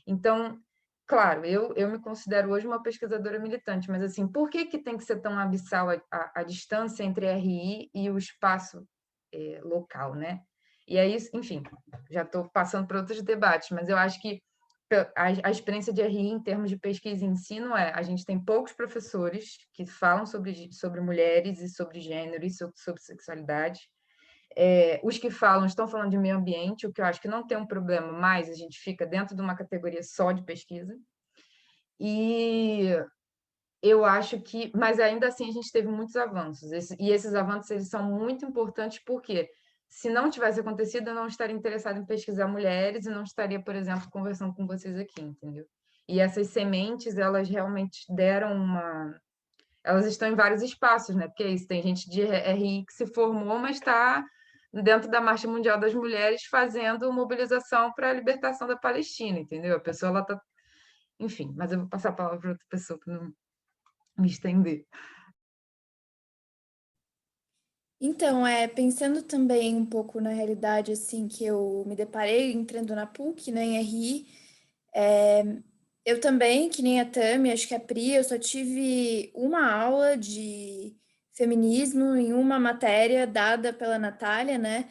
S8: Então, claro, eu me considero hoje uma pesquisadora militante, mas assim, por que tem que ser tão abissal a distância entre a RI e o espaço local, né? E aí, enfim, já estou passando para outros debates, mas eu acho que a experiência de RI em termos de pesquisa e ensino a gente tem poucos professores que falam sobre mulheres e sobre gênero e sobre sexualidade. Os que falam estão falando de meio ambiente, o que eu acho que não tem um problema, mas a gente fica dentro de uma categoria só de pesquisa. E eu acho que, mas ainda assim a gente teve muitos avanços, e esses avanços eles são muito importantes porque se não tivesse acontecido, eu não estaria interessada em pesquisar mulheres e não estaria, por exemplo, conversando com vocês aqui, entendeu? E essas sementes, elas realmente deram elas estão em vários espaços, né? Porque é isso, tem gente de RI que se formou, mas está dentro da Marcha Mundial das Mulheres fazendo mobilização para a libertação da Palestina, entendeu? A pessoa, ela está... Enfim, mas eu vou passar a palavra para outra pessoa para não me estender.
S5: Então, pensando também um pouco na realidade, assim, que eu me deparei entrando na PUC, né, em RI, eu também, que nem a Tami, acho que a Pri, eu só tive uma aula de feminismo em uma matéria dada pela Natália, né,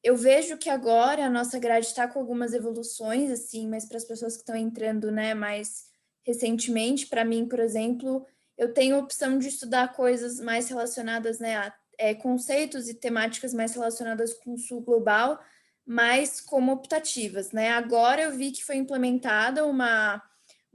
S5: eu vejo que agora a nossa grade está com algumas evoluções, assim, mas para as pessoas que estão entrando, né, mais recentemente, para mim, por exemplo, eu tenho a opção de estudar coisas mais relacionadas, né, a conceitos e temáticas mais relacionadas com o Sul Global, mas como optativas, né? Agora eu vi que foi implementada uma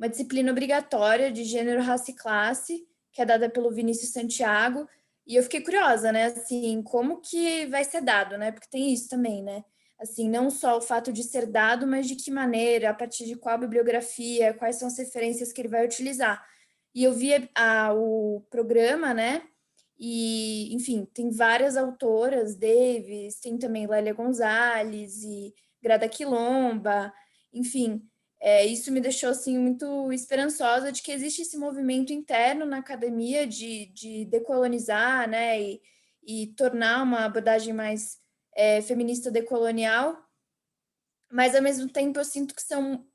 S5: disciplina obrigatória de gênero, raça e classe, que é dada pelo Vinícius Santiago, e eu fiquei curiosa, né, assim, como que vai ser dado, né? Porque tem isso também, né? Assim, não só o fato de ser dado, mas de que maneira, a partir de qual bibliografia, quais são as referências que ele vai utilizar. E eu vi o programa, né? E, enfim, tem várias autoras, Davis, tem também Lélia Gonzalez e Grada Quilomba, enfim, isso me deixou, assim, muito esperançosa de que existe esse movimento interno na academia de decolonizar, né, e tornar uma abordagem mais feminista decolonial, mas, ao mesmo tempo, eu sinto que são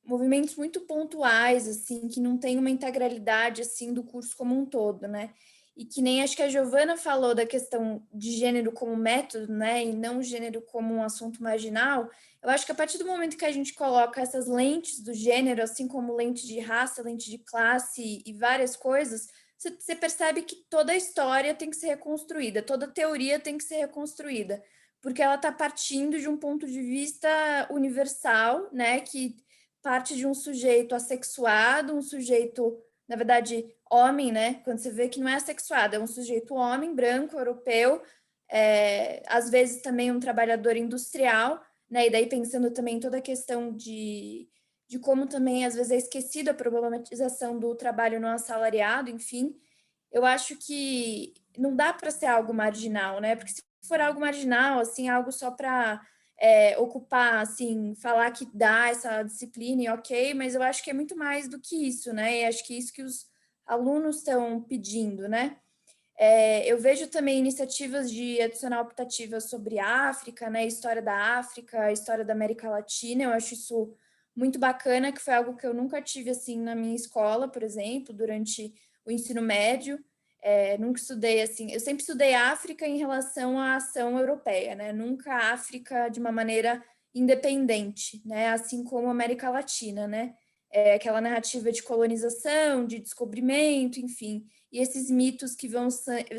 S5: movimentos muito pontuais, assim, que não tem uma integralidade, assim, do curso como um todo, né? E que nem acho que a Giovana falou da questão de gênero como método, né, e não gênero como um assunto marginal, eu acho que a partir do momento que a gente coloca essas lentes do gênero, assim como lente de raça, lente de classe e várias coisas, você percebe que toda a história tem que ser reconstruída, toda a teoria tem que ser reconstruída, porque ela está partindo de um ponto de vista universal, né, que parte de um sujeito assexuado, um sujeito, na verdade, homem, né, quando você vê que não é assexuado, é um sujeito homem, branco, europeu, às vezes também um trabalhador industrial, né, e daí pensando também em toda a questão de como também, às vezes, é esquecida a problematização do trabalho não assalariado, enfim, eu acho que não dá para ser algo marginal, né, porque se for algo marginal, assim, algo só para ocupar, assim, falar que dá essa disciplina e ok, mas eu acho que é muito mais do que isso, né? E acho que é isso que os alunos estão pedindo, né? Eu vejo também iniciativas de adicionar optativas sobre a África, né, história da África, história da América Latina. Eu acho isso muito bacana, que foi algo que eu nunca tive assim na minha escola, por exemplo, durante o ensino médio. Nunca estudei assim. Eu sempre estudei África em relação à ação europeia, né? Nunca a África de uma maneira independente, né? Assim como a América Latina, né? Aquela narrativa de colonização, de descobrimento, enfim, e esses mitos que vão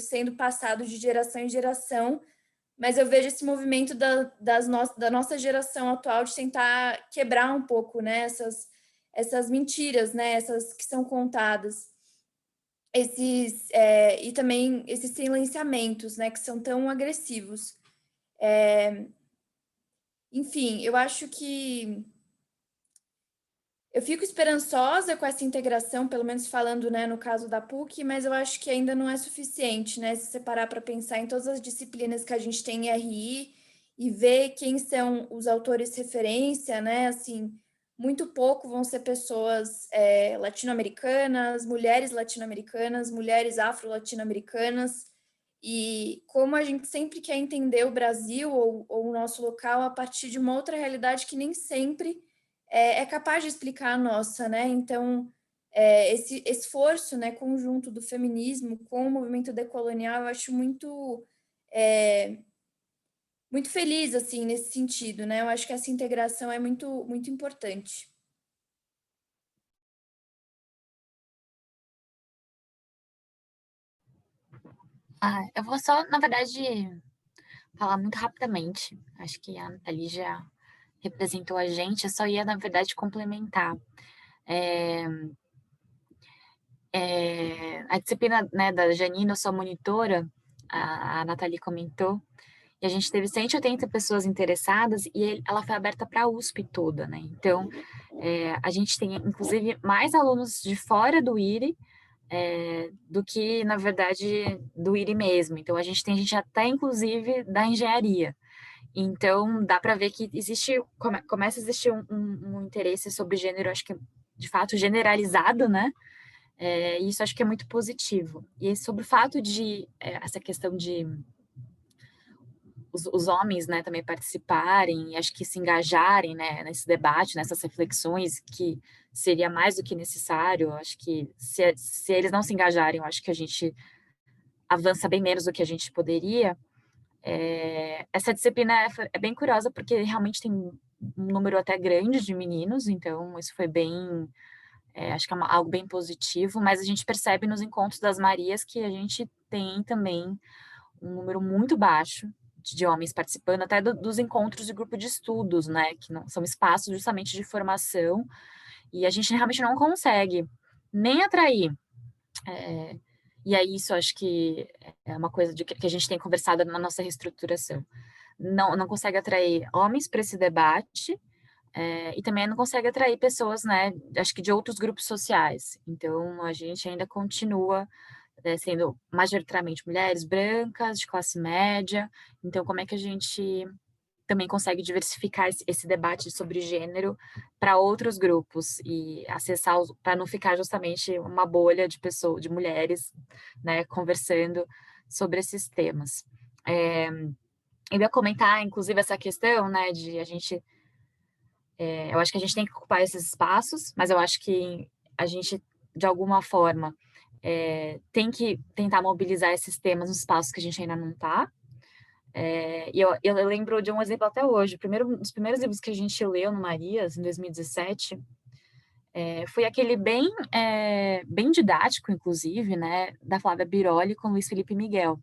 S5: sendo passados de geração em geração. Mas eu vejo esse movimento da nossa geração atual de tentar quebrar um pouco, né, essas mentiras, né, essas que são contadas. E também esses silenciamentos, né, que são tão agressivos. Enfim, eu acho que eu fico esperançosa com essa integração, pelo menos falando, né, no caso da PUC, mas eu acho que ainda não é suficiente, né, se você parar para pensar em todas as disciplinas que a gente tem em RI e ver quem são os autores referência, né, assim, muito pouco vão ser pessoas latino-americanas, mulheres afro-latino-americanas, e como a gente sempre quer entender o Brasil ou o nosso local a partir de uma outra realidade que nem sempre é capaz de explicar a nossa, né? Então, esse esforço, né, conjunto do feminismo com o movimento decolonial, eu acho muito feliz, assim, nesse sentido, né? Eu acho que essa integração é muito, muito importante.
S1: Eu vou só, na verdade, falar muito rapidamente. Acho que a Nathalie já representou a gente, eu só ia, na verdade, complementar. A disciplina, né, da Janine, eu sou monitora, a Nathalie comentou, e a gente teve 180 pessoas interessadas e ela foi aberta para a USP toda, né? Então, a gente tem, inclusive, mais alunos de fora do IRI do que, na verdade, do IRI mesmo. Então, a gente tem gente até, inclusive, da engenharia. Então, dá para ver que começa a existir um interesse sobre gênero, acho que, de fato, generalizado, né? E isso acho que é muito positivo. E sobre o fato de essa questão de os homens, né, também participarem e acho que se engajarem, né, nesse debate, nessas reflexões, que seria mais do que necessário. Acho que se eles não se engajarem, eu acho que a gente avança bem menos do que a gente poderia. Essa disciplina é bem curiosa porque realmente tem um número até grande de meninos, então isso foi bem, acho que é algo bem positivo, mas a gente percebe nos encontros das Marias que a gente tem também um número muito baixo de homens participando, até dos encontros de grupo de estudos, né, que não, são espaços justamente de formação, e a gente realmente não consegue nem atrair. E aí isso acho que é uma coisa que a gente tem conversado na nossa reestruturação. Não consegue atrair homens para esse debate, e também não consegue atrair pessoas, né, acho que de outros grupos sociais. Então, a gente ainda continua sendo majoritariamente mulheres brancas, de classe média. Então, como é que a gente também consegue diversificar esse debate sobre gênero para outros grupos e acessar, para não ficar justamente uma bolha de pessoas, de mulheres, né, conversando sobre esses temas. Eu ia comentar, inclusive, essa questão, né, de a gente eu acho que a gente tem que ocupar esses espaços, mas eu acho que a gente, de alguma forma, tem que tentar mobilizar esses temas nos espaços que a gente ainda não está. E eu lembro de um exemplo até hoje. Um dos primeiros livros que a gente leu no Marias, em 2017, foi aquele bem didático, inclusive, né, da Flávia Biroli com Luiz Felipe Miguel.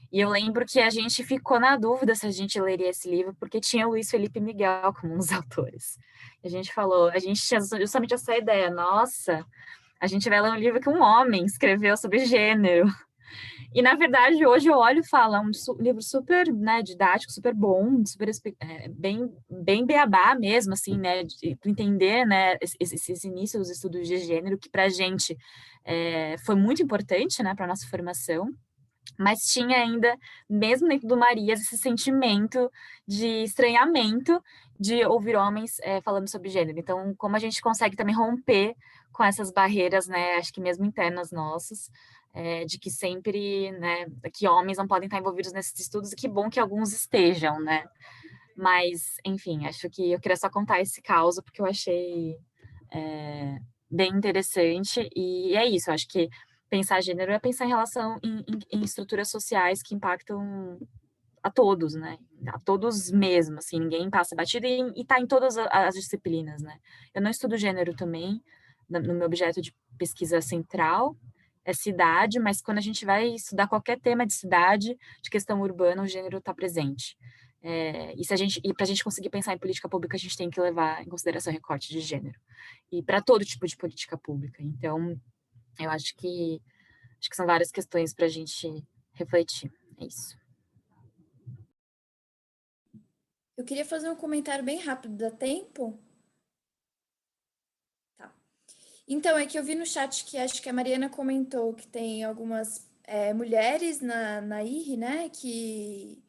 S1: E eu lembro que a gente ficou na dúvida se a gente leria esse livro, porque tinha o Luiz Felipe Miguel como um dos autores. E a gente tinha justamente essa ideia, nossa, a gente vai ler um livro que um homem escreveu sobre gênero. E, na verdade, hoje eu olho e falo, é um livro super, né, didático, super bom, super, bem beabá mesmo, assim, né, de entender, né, esses inícios dos estudos de gênero, que para a gente foi muito importante, né, para a nossa formação. Mas tinha ainda, mesmo dentro do Marias, esse sentimento de estranhamento de ouvir homens falando sobre gênero. Então, como a gente consegue também romper com essas barreiras, né, acho que mesmo internas nossas, de que sempre, né, que homens não podem estar envolvidos nesses estudos, e que bom que alguns estejam, né? Mas, enfim, acho que eu queria só contar esse caso, porque eu achei bem interessante, e é isso, eu acho que pensar gênero é pensar em relação em estruturas sociais que impactam a todos, né? A todos mesmo, assim, ninguém passa batida e tá em todas as disciplinas, né? Eu não estudo gênero também, no meu objeto de pesquisa central é cidade, mas quando a gente vai estudar qualquer tema de cidade, de questão urbana, o gênero está presente. E para a gente conseguir pensar em política pública, a gente tem que levar em consideração recorte de gênero. E para todo tipo de política pública. Então, eu acho que são várias questões para a gente refletir. É isso.
S5: Eu queria fazer um comentário bem rápido, dá tempo? Tá. Então, é que eu vi no chat que acho que a Mariana comentou que tem algumas mulheres na IRRI, né, que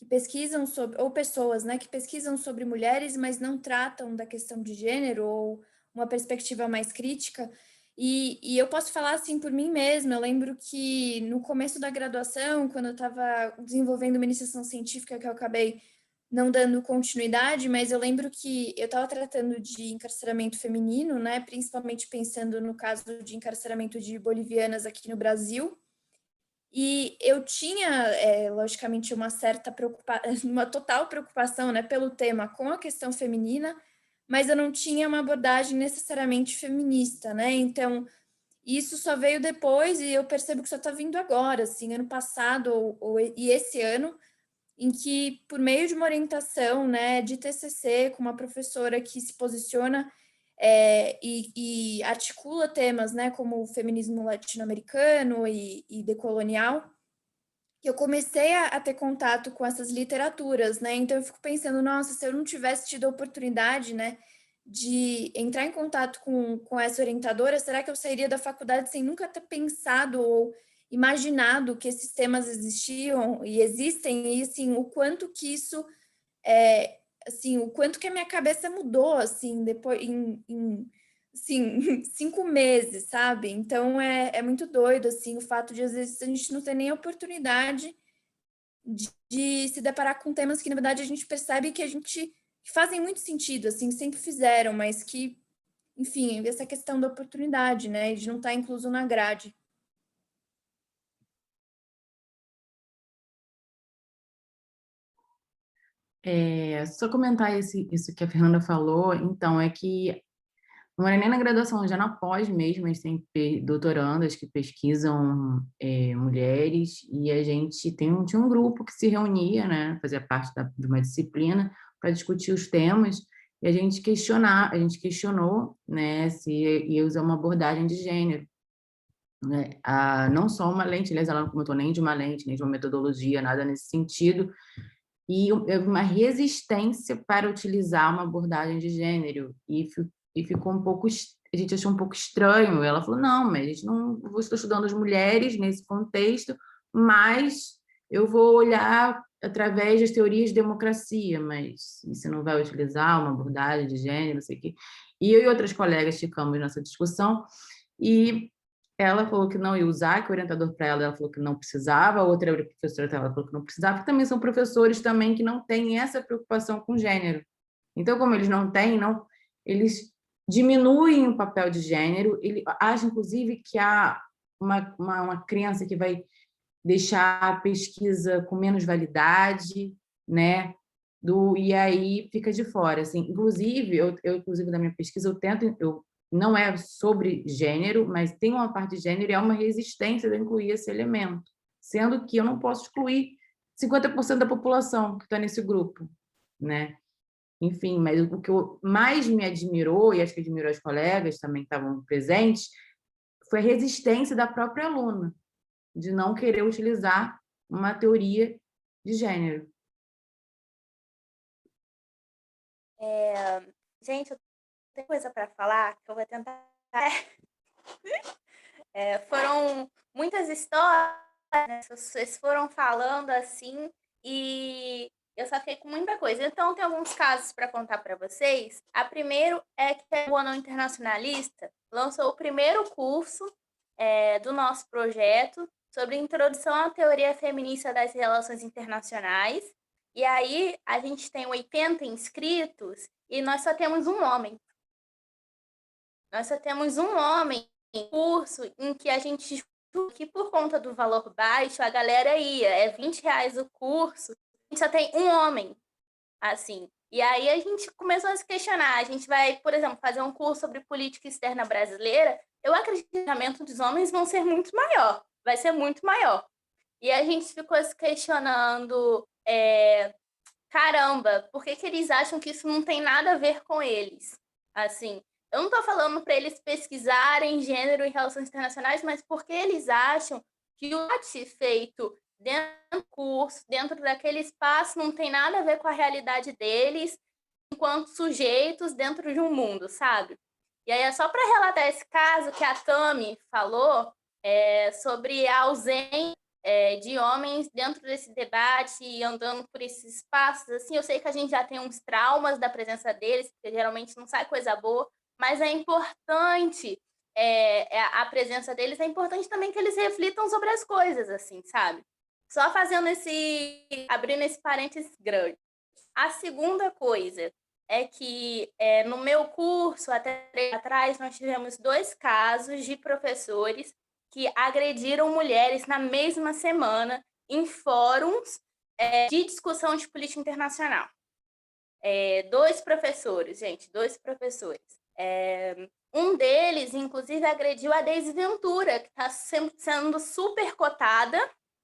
S5: pesquisam sobre, ou pessoas, né, que pesquisam sobre mulheres, mas não tratam da questão de gênero ou uma perspectiva mais crítica. E eu posso falar assim por mim mesma. Eu lembro que no começo da graduação, quando eu estava desenvolvendo uma iniciação científica, que eu acabei não dando continuidade, mas eu lembro que eu estava tratando de encarceramento feminino, né, principalmente pensando no caso de encarceramento de bolivianas aqui no Brasil. E eu tinha, logicamente, uma certa preocupação, uma total preocupação, né, pelo tema com a questão feminina, mas eu não tinha uma abordagem necessariamente feminista, né? Então, isso só veio depois e eu percebo que só está vindo agora, assim, ano passado e esse ano, em que, por meio de uma orientação, né, de TCC, com uma professora que se posiciona e articula temas, né, como o feminismo latino-americano e decolonial, eu comecei a ter contato com essas literaturas, né? Então eu fico pensando, nossa, se eu não tivesse tido a oportunidade, né, de entrar em contato com essa orientadora, será que eu sairia da faculdade sem nunca ter pensado ou imaginado que esses temas existiam e existem, e assim, o quanto que isso assim, o quanto que a minha cabeça mudou, assim, depois assim, 5 meses, sabe? Então é muito doido, assim, o fato de às vezes a gente não ter nem a oportunidade de se deparar com temas que, na verdade, a gente percebe que fazem muito sentido, assim, sempre fizeram, mas que, enfim, essa questão da oportunidade, né, de não estar incluso na grade.
S11: Só comentar isso que a Fernanda falou, então, é que não era nem na graduação, já na pós mesmo, a gente tem doutorandas que pesquisam mulheres, e a gente tinha um grupo que se reunia, né, fazia parte de uma disciplina para discutir os temas, e a gente questionou, né, se ia usar uma abordagem de gênero, né, não só uma lente, aliás, ela não comentou nem de uma lente, nem de uma metodologia, nada nesse sentido, e uma resistência para utilizar uma abordagem de gênero, e ficou um pouco, a gente achou um pouco estranho. Ela falou, não, mas a gente não, eu estou estudando as mulheres nesse contexto, mas eu vou olhar através das teorias de democracia, mas você não vai utilizar uma abordagem de gênero, não sei o quê. E eu e outras colegas ficamos nessa discussão, e ela falou que não ia usar, que o orientador para ela falou que não precisava, a outra professora ela falou que não precisava, que também são professores também que não têm essa preocupação com gênero. Então, como eles não têm, eles diminuem o papel de gênero, ele acha, inclusive, que há uma crença que vai deixar a pesquisa com menos validade, né? E aí fica de fora. Assim, inclusive, inclusive, na minha pesquisa, não é sobre gênero, mas tem uma parte de gênero e há uma resistência de incluir esse elemento, sendo que eu não posso excluir 50% da população que está nesse grupo, né? Enfim, mas o que mais me admirou, e acho que admirou as colegas também que estavam presentes, foi a resistência da própria aluna, de não querer utilizar uma teoria de gênero.
S3: Gente, eu tenho coisa para falar que eu vou tentar. Foram muitas histórias, né? Vocês foram falando assim, e eu só fiquei com muita coisa. Então, tem alguns casos para contar para vocês. A primeiro é que o Ano Internacionalista lançou o primeiro curso do nosso projeto sobre introdução à teoria feminista das relações internacionais. E aí a gente tem 80 inscritos e nós só temos um homem. Nós só temos um homem em curso em que a gente que por conta do valor baixo, a galera ia, é R$20 o curso, a gente só tem um homem, assim. E aí a gente começou a se questionar, a gente vai, por exemplo, fazer um curso sobre política externa brasileira, eu acredito que o engajamento dos homens vão ser muito maior, vai ser muito maior. E a gente ficou se questionando, caramba, por que eles acham que isso não tem nada a ver com eles? Assim, eu não estou falando para eles pesquisarem gênero e relações internacionais, mas porque eles acham que o debate feito dentro do curso, dentro daquele espaço, não tem nada a ver com a realidade deles enquanto sujeitos dentro de um mundo, sabe? E aí é só para relatar esse caso que a Tami falou sobre a ausência de homens dentro desse debate e andando por esses espaços. Assim, eu sei que a gente já tem uns traumas da presença deles, porque geralmente não sai coisa boa, mas é importante a presença deles, é importante também que eles reflitam sobre as coisas, assim, sabe? Só abrindo esse parênteses grande. A segunda coisa é que no meu curso, até atrás, nós tivemos 2 casos de professores que agrediram mulheres na mesma semana em fóruns de discussão de política internacional. 2 professores, gente, 2 professores. Um deles, inclusive, agrediu a Deise Ventura, que está sendo super cotada,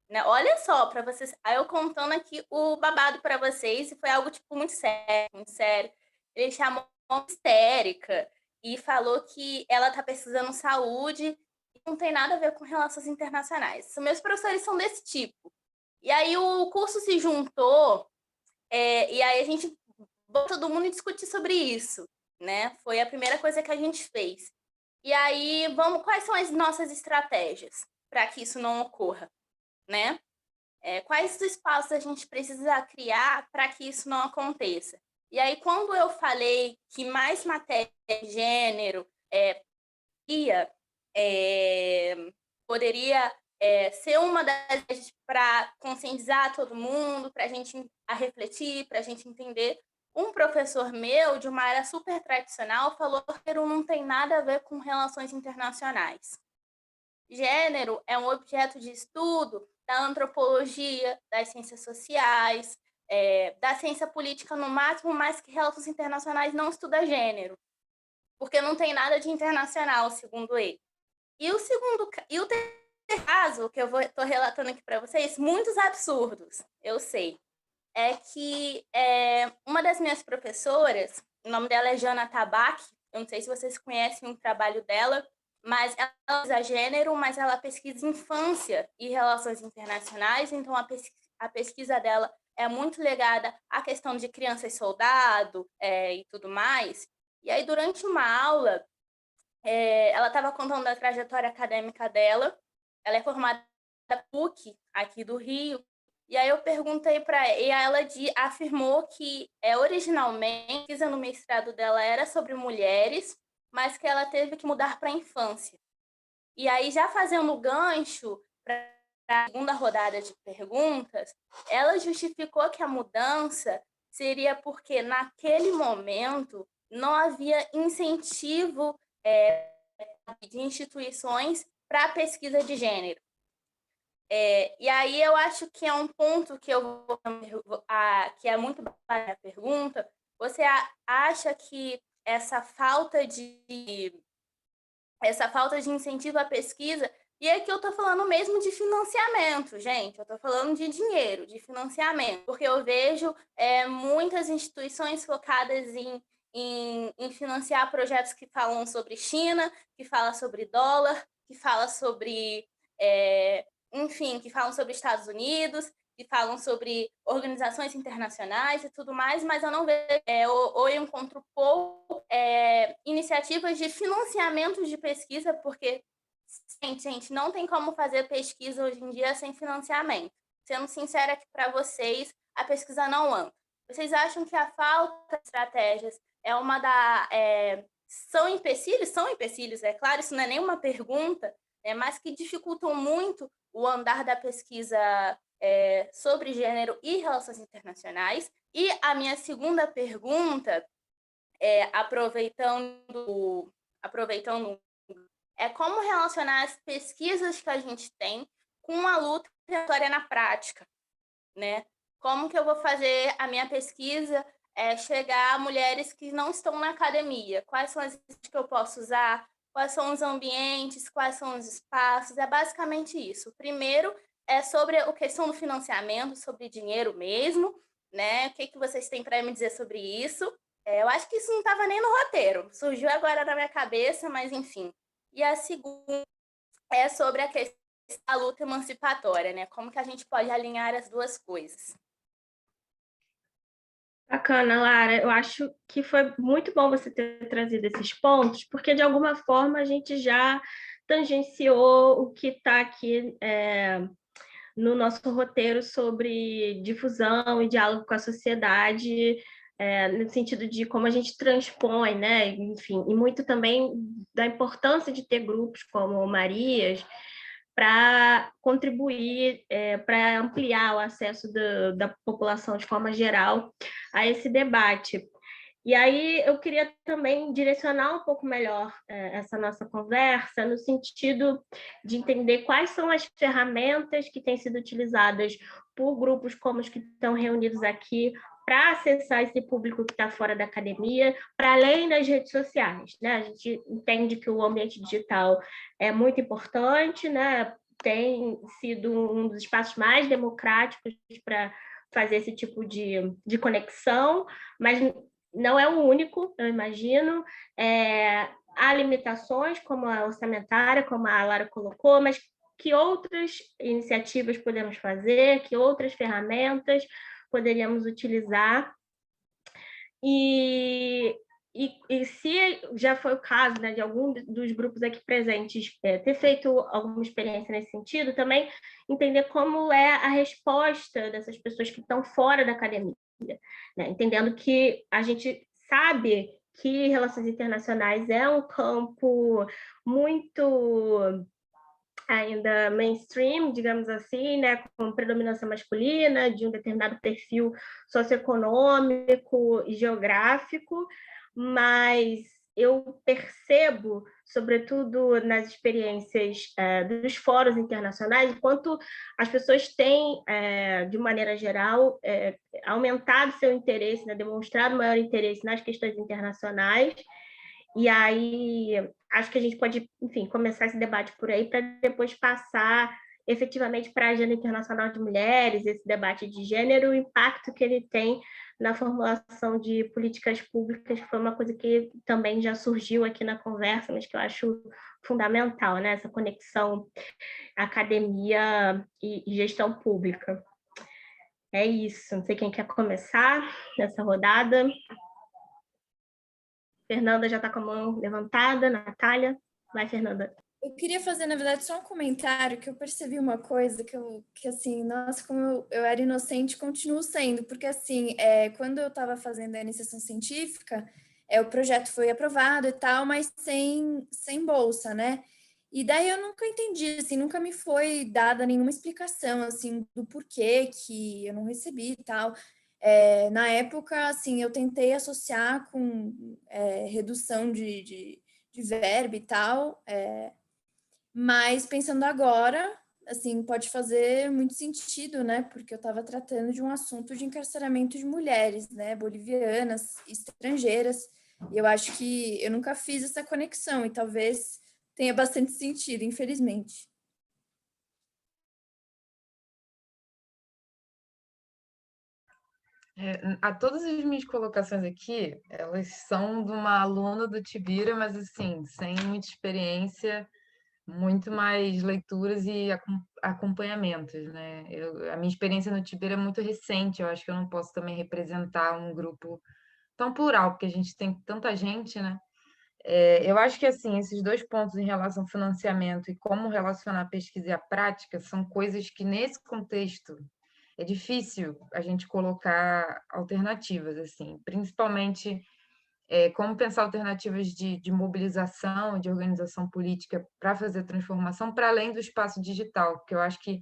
S3: né? Olha só, para vocês, aí eu contando aqui o babado para vocês, e foi algo tipo muito sério, muito sério. Ele chamou histérica e falou que ela está pesquisando saúde e não tem nada a ver com relações internacionais. Meus professores são desse tipo. E aí o curso se juntou e aí a gente botou todo mundo discutir sobre isso, né? Foi a primeira coisa que a gente fez. E aí, quais são as nossas estratégias para que isso não ocorra, né? Quais espaços a gente precisa criar para que isso não aconteça? E aí, quando eu falei que mais matéria de gênero poderia ser uma das para conscientizar todo mundo, para a gente refletir, para a gente entender. Um professor meu, de uma área super tradicional, falou que gênero não tem nada a ver com relações internacionais. Gênero é um objeto de estudo da antropologia, das ciências sociais, da ciência política no máximo, mas que relações internacionais não estuda gênero, porque não tem nada de internacional, segundo ele. E o terceiro caso que eu estou relatando aqui para vocês, muitos absurdos, eu sei, é que uma das minhas professoras, o nome dela é Jana Tabac, eu não sei se vocês conhecem o trabalho dela, mas ela usa gênero, mas ela pesquisa infância e relações internacionais, então a pesquisa dela é muito ligada à questão de criança e soldado e tudo mais. E aí, durante uma aula, ela estava contando a trajetória acadêmica dela, ela é formada da PUC, aqui do Rio, e aí eu perguntei para ela, e ela afirmou que originalmente a pesquisa no mestrado dela era sobre mulheres, mas que ela teve que mudar para a infância. E aí, já fazendo o gancho para a segunda rodada de perguntas, ela justificou que a mudança seria porque, naquele momento, não havia incentivo de instituições para a pesquisa de gênero. E aí eu acho que é um ponto que que é muito bacana a pergunta. Você acha que essa falta de incentivo à pesquisa, e aqui eu estou falando mesmo de financiamento, gente, eu estou falando de dinheiro, de financiamento, porque eu vejo muitas instituições focadas em financiar projetos que falam sobre China, que falam sobre dólar, que falam sobre, enfim, que falam sobre Estados Unidos, que falam sobre organizações internacionais e tudo mais, mas eu não vejo, ou eu encontro pouco iniciativas de financiamento de pesquisa, porque, gente, não tem como fazer pesquisa hoje em dia sem financiamento. Sendo sincera aqui para vocês, a pesquisa não anda. Vocês acham que a falta de estratégias é uma da... São empecilhos? São empecilhos, é claro, isso não é nenhuma pergunta, mas que dificultam muito o andar da pesquisa sobre gênero e relações internacionais. E a minha segunda pergunta, aproveitando, é como relacionar as pesquisas que a gente tem com a luta migratória na prática, né? Como que eu vou fazer a minha pesquisa chegar a mulheres que não estão na academia? Quais são as que eu posso usar? Quais são os ambientes? Quais são os espaços? É basicamente isso. Primeiro, é sobre a questão do financiamento, sobre dinheiro mesmo, né? O que vocês têm para me dizer sobre isso? Eu acho que isso não estava nem no roteiro. Surgiu agora na minha cabeça, mas enfim. E a segunda é sobre a questão da luta emancipatória, né? Como que a gente pode alinhar as duas coisas?
S2: Bacana, Lara. Eu acho que foi muito bom você ter trazido esses pontos, porque de alguma forma a gente já tangenciou o que está aqui no nosso roteiro sobre difusão e diálogo com a sociedade, no sentido de como a gente transpõe, né? Enfim, e muito também da importância de ter grupos como Marias para contribuir, para ampliar o acesso da população de forma geral a esse debate. E aí eu queria também direcionar um pouco melhor essa nossa conversa no sentido de entender quais são as ferramentas que têm sido utilizadas por grupos como os que estão reunidos aqui para acessar esse público que está fora da academia, para além das redes sociais, né? A gente entende que o ambiente digital é muito importante, né? Tem sido um dos espaços mais democráticos para fazer esse tipo de conexão, mas não é o único, eu imagino. Há limitações, como a orçamentária, como a Lara colocou, mas que outras iniciativas podemos fazer, que outras ferramentas poderíamos utilizar. E se já foi o caso, né, de algum dos grupos aqui presentes ter feito alguma experiência nesse sentido, também entender como é a resposta dessas pessoas que estão fora da academia, né? Entendendo que a gente sabe que relações internacionais é um campo muito ainda mainstream, digamos assim, né, com predominância masculina, de um determinado perfil socioeconômico e geográfico, mas eu percebo, sobretudo nas experiências dos fóruns internacionais, quanto as pessoas têm, de maneira geral, aumentado seu interesse, né, demonstrado maior interesse nas questões internacionais. E aí, acho que a gente pode, enfim, começar esse debate por aí para depois passar efetivamente para a agenda internacional de mulheres, esse debate de gênero, o impacto que ele tem na formulação de políticas públicas, que foi uma coisa que também já surgiu aqui na conversa, mas que eu acho fundamental, né? Essa conexão academia e gestão pública. É isso. Não sei quem quer começar nessa rodada. Fernanda já está com a mão levantada, Natália. Vai, Fernanda.
S5: Eu queria fazer, na verdade, só um comentário, que eu percebi uma coisa que assim, nossa, como eu era inocente, continuo sendo, porque, assim, quando eu estava fazendo a iniciação científica, o projeto foi aprovado e tal, mas sem bolsa, né? E daí eu nunca entendi, assim, nunca me foi dada nenhuma explicação, assim, do porquê que eu não recebi e tal. Na época, assim, eu tentei associar com redução de verba e tal, mas pensando agora, assim, pode fazer muito sentido, né? Porque eu estava tratando de um assunto de encarceramento de mulheres, né? Bolivianas, estrangeiras, e eu acho que eu nunca fiz essa conexão, e talvez tenha bastante sentido, infelizmente.
S8: A todas as minhas colocações aqui, elas são de uma aluna do Tibira, mas assim, sem muita experiência, muito mais leituras e acompanhamentos, né? A minha experiência no Tibira é muito recente, eu acho que eu não posso também representar um grupo tão plural, porque a gente tem tanta gente, né? Eu acho que, assim, esses dois pontos em relação ao financiamento e como relacionar a pesquisa e a prática são coisas que, nesse contexto, é difícil a gente colocar alternativas, assim, principalmente como pensar alternativas de mobilização, de organização política para fazer transformação, para além do espaço digital, porque eu acho que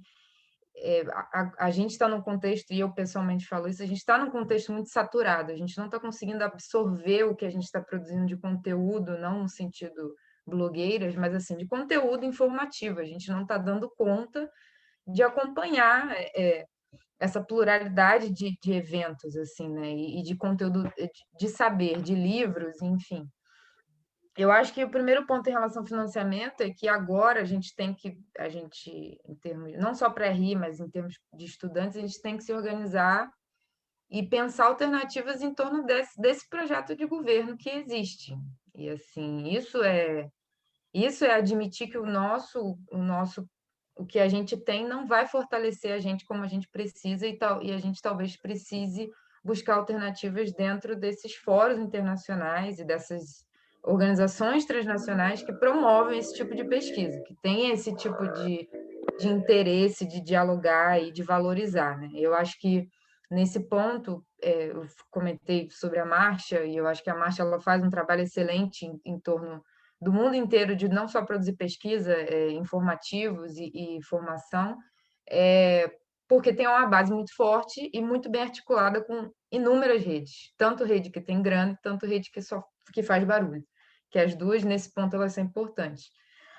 S8: a gente está num contexto, e eu pessoalmente falo isso, a gente está num contexto muito saturado, a gente não está conseguindo absorver o que a gente está produzindo de conteúdo, não no sentido blogueiras, mas assim, de conteúdo informativo, a gente não está dando conta de acompanhar essa pluralidade de eventos, assim, né, e de conteúdo, de saber, de livros, enfim. Eu acho que o primeiro ponto em relação ao financiamento é que agora a gente, em termos, não só para RI, mas em termos de estudantes, a gente tem que se organizar e pensar alternativas em torno desse projeto de governo que existe. E, assim, isso é admitir que o que a gente tem não vai fortalecer a gente como a gente precisa e a gente talvez precise buscar alternativas dentro desses fóruns internacionais e dessas organizações transnacionais que promovem esse tipo de pesquisa, que têm esse tipo de interesse de dialogar e de valorizar, né? Eu acho que, nesse ponto, eu comentei sobre a Marcha, e eu acho que a Marcha ela faz um trabalho excelente em torno do mundo inteiro de não só produzir pesquisa, informativos e formação, porque tem uma base muito forte e muito bem articulada com inúmeras redes, tanto rede que tem grana, tanto rede que faz barulho, que as duas, nesse ponto, elas são importantes.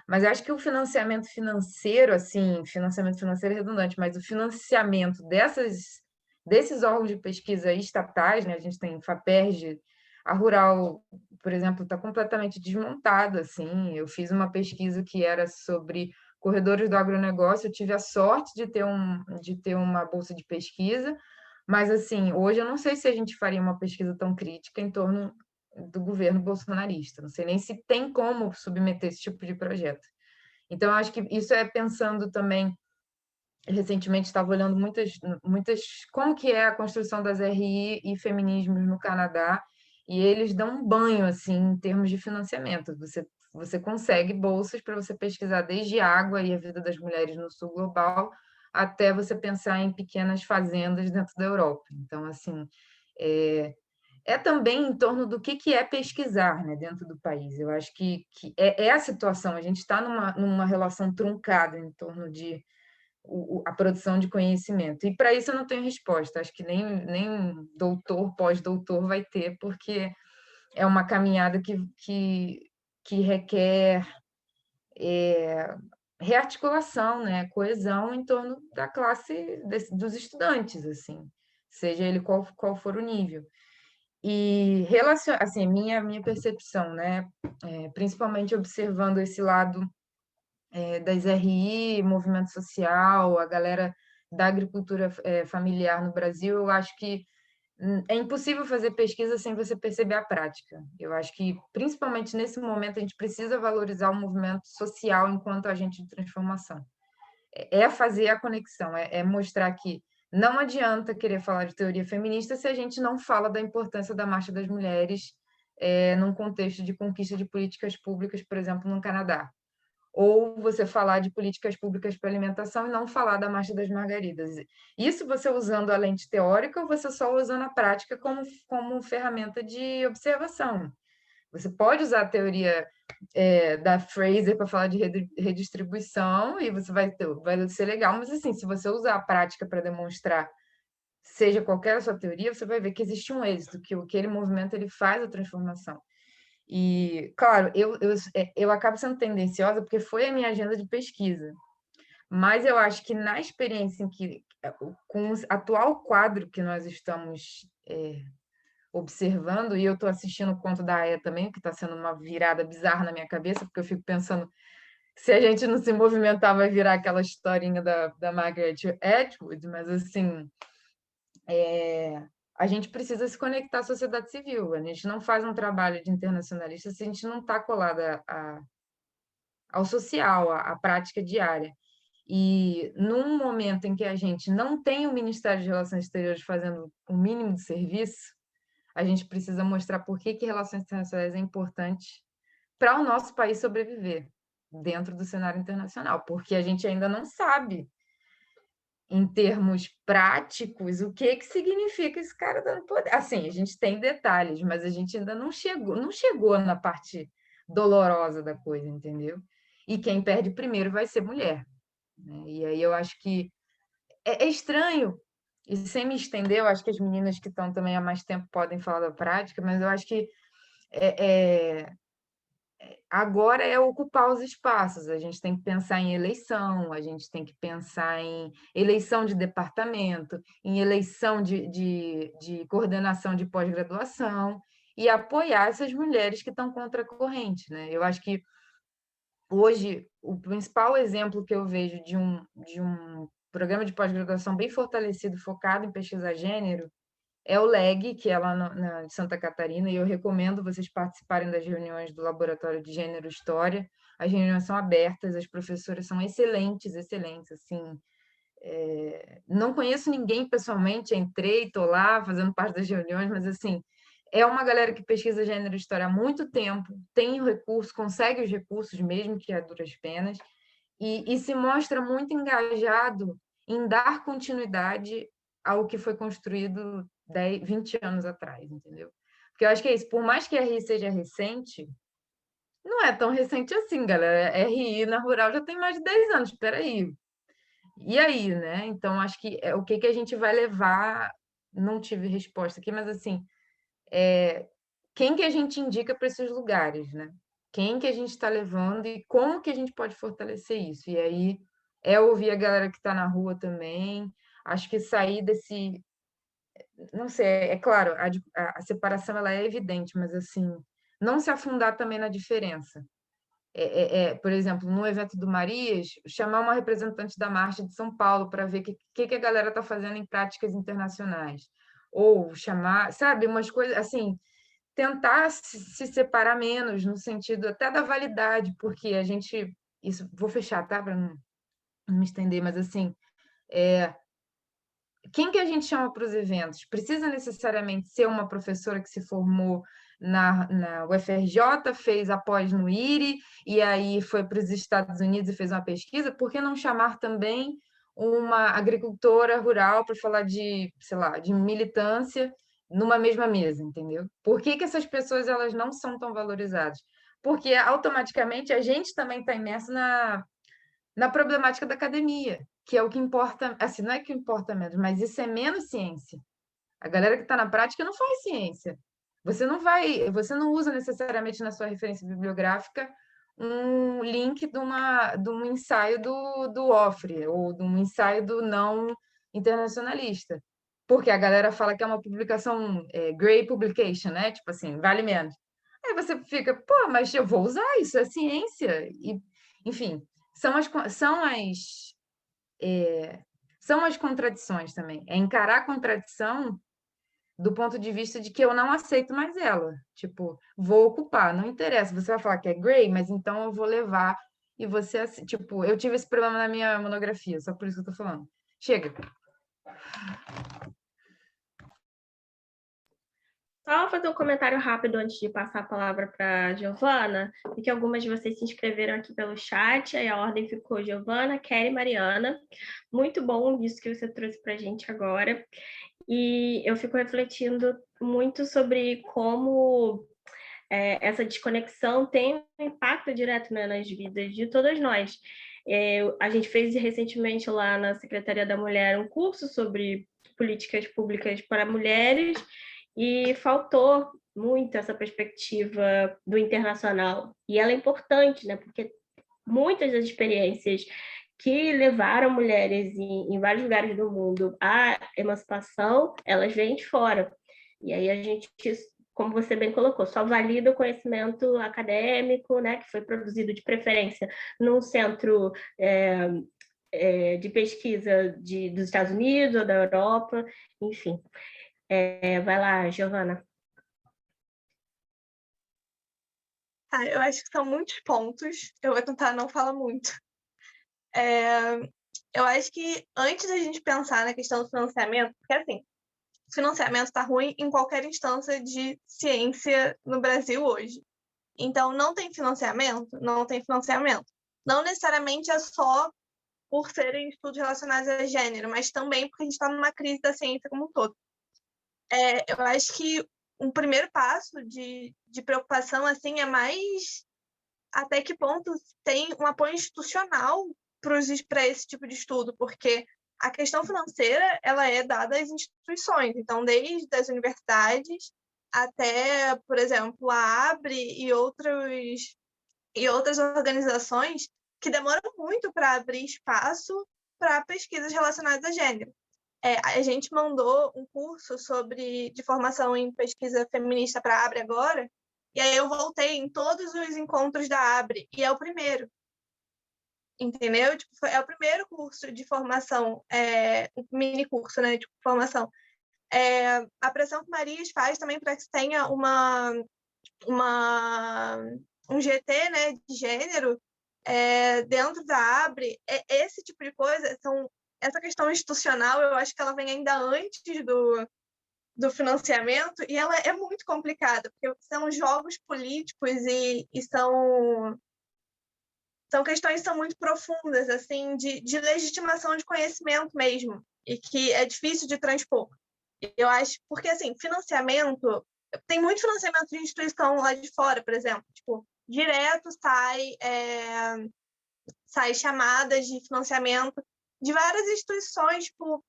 S8: Mas eu acho que o financiamento financeiro, assim, financiamento financeiro é redundante, mas o financiamento desses órgãos de pesquisa estatais, né? A gente tem FAPERJ, a Rural, por exemplo, está completamente desmontada, assim. Eu fiz uma pesquisa que era sobre corredores do agronegócio, eu tive a sorte de ter uma bolsa de pesquisa, mas, assim, hoje eu não sei se a gente faria uma pesquisa tão crítica em torno do governo bolsonarista, não sei nem se tem como submeter esse tipo de projeto. Então, acho que isso é pensando também, recentemente estava olhando muitas como que é a construção das RI e feminismos no Canadá, e eles dão um banho, assim, em termos de financiamento. Você consegue bolsas para você pesquisar desde água e a vida das mulheres no sul global, até você pensar em pequenas fazendas dentro da Europa. Então, assim, também em torno do que é pesquisar, né, dentro do país. Eu acho que é a situação, a gente está numa relação truncada em torno de a produção de conhecimento. E para isso eu não tenho resposta, acho que nem doutor, pós-doutor vai ter, porque é uma caminhada que requer rearticulação, né, coesão em torno da classe dos estudantes, assim, seja ele qual for o nível. E assim, minha percepção, né, principalmente observando esse lado das RI, movimento social, a galera da agricultura familiar no Brasil, eu acho que é impossível fazer pesquisa sem você perceber a prática. Eu acho que, principalmente nesse momento, a gente precisa valorizar o movimento social enquanto agente de transformação. Fazer a conexão, mostrar que não adianta querer falar de teoria feminista se a gente não fala da importância da Marcha das Mulheres num contexto de conquista de políticas públicas, por exemplo, no Canadá. Ou você falar de políticas públicas para alimentação e não falar da Marcha das Margaridas. Isso você usando a lente teórica ou você só usando a prática como ferramenta de observação. Você pode usar a teoria da Fraser para falar de redistribuição e você vai ser legal, mas assim, se você usar a prática para demonstrar, seja qualquer a sua teoria, você vai ver que existe um êxito, que aquele movimento ele faz a transformação. E, claro, eu acabo sendo tendenciosa porque foi a minha agenda de pesquisa, mas eu acho que na experiência com o atual quadro que nós estamos observando, e eu estou assistindo o conto da Aya também, que está sendo uma virada bizarra na minha cabeça, porque eu fico pensando, se a gente não se movimentar, vai virar aquela historinha da Margaret Atwood, mas assim, a gente precisa se conectar à sociedade civil, a gente não faz um trabalho de internacionalista se a gente não está colada ao social, à prática diária. E num momento em que a gente não tem o Ministério de Relações Exteriores fazendo o mínimo de serviço, a gente precisa mostrar por que relações internacionais é importante para o nosso país sobreviver dentro do cenário internacional, porque a gente ainda não sabe em termos práticos, o que significa esse cara dando poder. Assim, a gente tem detalhes, mas a gente ainda não chegou na parte dolorosa da coisa, entendeu? E quem perde primeiro vai ser mulher, né? E aí eu acho que é estranho, e sem me estender, eu acho que as meninas que estão também há mais tempo podem falar da prática, mas eu acho que agora é ocupar os espaços. A gente tem que pensar em eleição, a gente tem que pensar em eleição de departamento, em eleição de coordenação de pós-graduação e apoiar essas mulheres que estão contra a corrente, né? Eu acho que hoje o principal exemplo que eu vejo de um programa de pós-graduação bem fortalecido, focado em pesquisa gênero, é o LEG, que é lá de Santa Catarina, e eu recomendo vocês participarem das reuniões do Laboratório de Gênero e História. As reuniões são abertas, as professoras são excelentes, excelentes, assim. Não conheço ninguém pessoalmente, entrei, estou lá fazendo parte das reuniões, mas assim, é uma galera que pesquisa gênero e história há muito tempo, tem o recurso, consegue os recursos, mesmo que a duras penas, e se mostra muito engajado em dar continuidade ao que foi construído 10, 20 anos atrás, entendeu? Porque eu acho que é isso, por mais que a RI seja recente, não é tão recente assim, galera. RI na rural já tem mais de 10 anos, espera aí. E aí, né? Então, acho que o que a gente vai levar, não tive resposta aqui, mas assim, quem que a gente indica para esses lugares, né? Quem que a gente está levando e como que a gente pode fortalecer isso? E aí ouvir a galera que está na rua também. Acho que sair desse, não sei, é claro, a separação ela é evidente, mas assim, não se afundar também na diferença. Por exemplo, no evento do Marias, chamar uma representante da Marcha de São Paulo para ver o que a galera está fazendo em práticas internacionais. Ou chamar, sabe, umas coisas assim, tentar se separar menos, no sentido até da validade, porque a gente. Isso, vou fechar, tá? Para não me estender, mas assim, quem que a gente chama para os eventos? Precisa necessariamente ser uma professora que se formou na UFRJ, fez a pós no IRI, e aí foi para os Estados Unidos e fez uma pesquisa? Por que não chamar também uma agricultora rural para falar de, sei lá, de militância numa mesma mesa, entendeu? Por que essas pessoas elas não são tão valorizadas? Porque automaticamente a gente também está imerso na problemática da academia, que é o que importa, assim, não é que importa menos, mas isso é menos ciência. A galera que está na prática não faz ciência. Você não usa necessariamente na sua referência bibliográfica um link de um ensaio do Offre, ou de um ensaio do não internacionalista. Porque a galera fala que é uma publicação grey publication, né? Tipo assim, vale menos. Aí você fica, pô, mas eu vou usar isso, é ciência. E, enfim, são as contradições também. É encarar a contradição do ponto de vista de que eu não aceito mais ela. Tipo, vou ocupar, não interessa. Você vai falar que é grey, mas então eu vou levar e você... Tipo, eu tive esse problema na minha monografia, só por isso que eu tô falando. Chega.
S2: Só fazer um comentário rápido antes de passar a palavra para a Giovana, porque algumas de vocês se inscreveram aqui pelo chat, aí a ordem ficou Giovana, Kelly e Mariana. Muito bom isso que você trouxe para a gente agora. E eu fico refletindo muito sobre como essa desconexão tem um impacto direto, né, nas vidas de todas nós. A gente fez recentemente lá na Secretaria da Mulher um curso sobre políticas públicas para mulheres e faltou muito essa perspectiva do internacional. E ela é importante, né, porque muitas das experiências que levaram mulheres em vários lugares do mundo à emancipação, elas vêm de fora. E aí a gente, como você bem colocou, só valida o conhecimento acadêmico, né, que foi produzido de preferência num centro de pesquisa dos Estados Unidos ou da Europa, enfim. Vai lá, Giovana.
S10: Eu acho que são muitos pontos. Eu vou tentar não falar muito. Eu acho que antes da gente pensar na questão do financiamento, porque assim, o financiamento está ruim em qualquer instância de ciência no Brasil hoje. Então, não tem financiamento? Não tem financiamento. Não necessariamente é só por serem estudos relacionados a gênero, mas também porque a gente está numa crise da ciência como um todo. Eu acho que um primeiro passo de preocupação assim é mais até que ponto tem um apoio institucional para esse tipo de estudo, porque a questão financeira ela é dada às instituições, então desde as universidades até, por exemplo, a ABRE e outras organizações que demoram muito para abrir espaço para pesquisas relacionadas a gênero. A gente mandou um curso de formação em pesquisa feminista para a ABRE agora, e aí eu voltei em todos os encontros da ABRE, e é o primeiro. Entendeu? Tipo, é o primeiro curso de formação, um mini curso, né, de formação. A pressão que Marias faz também para que tenha um GT, né, de gênero dentro da ABRE, esse tipo de coisa, essa questão institucional, eu acho que ela vem ainda antes do financiamento, e ela é muito complicada, porque são jogos políticos e são questões que são muito profundas, assim, de legitimação de conhecimento mesmo, e que é difícil de transpor. Eu acho, porque, assim, financiamento, tem muito financiamento de instituição lá de fora, por exemplo, tipo, direto sai chamadas de financiamento de várias instituições, tipo,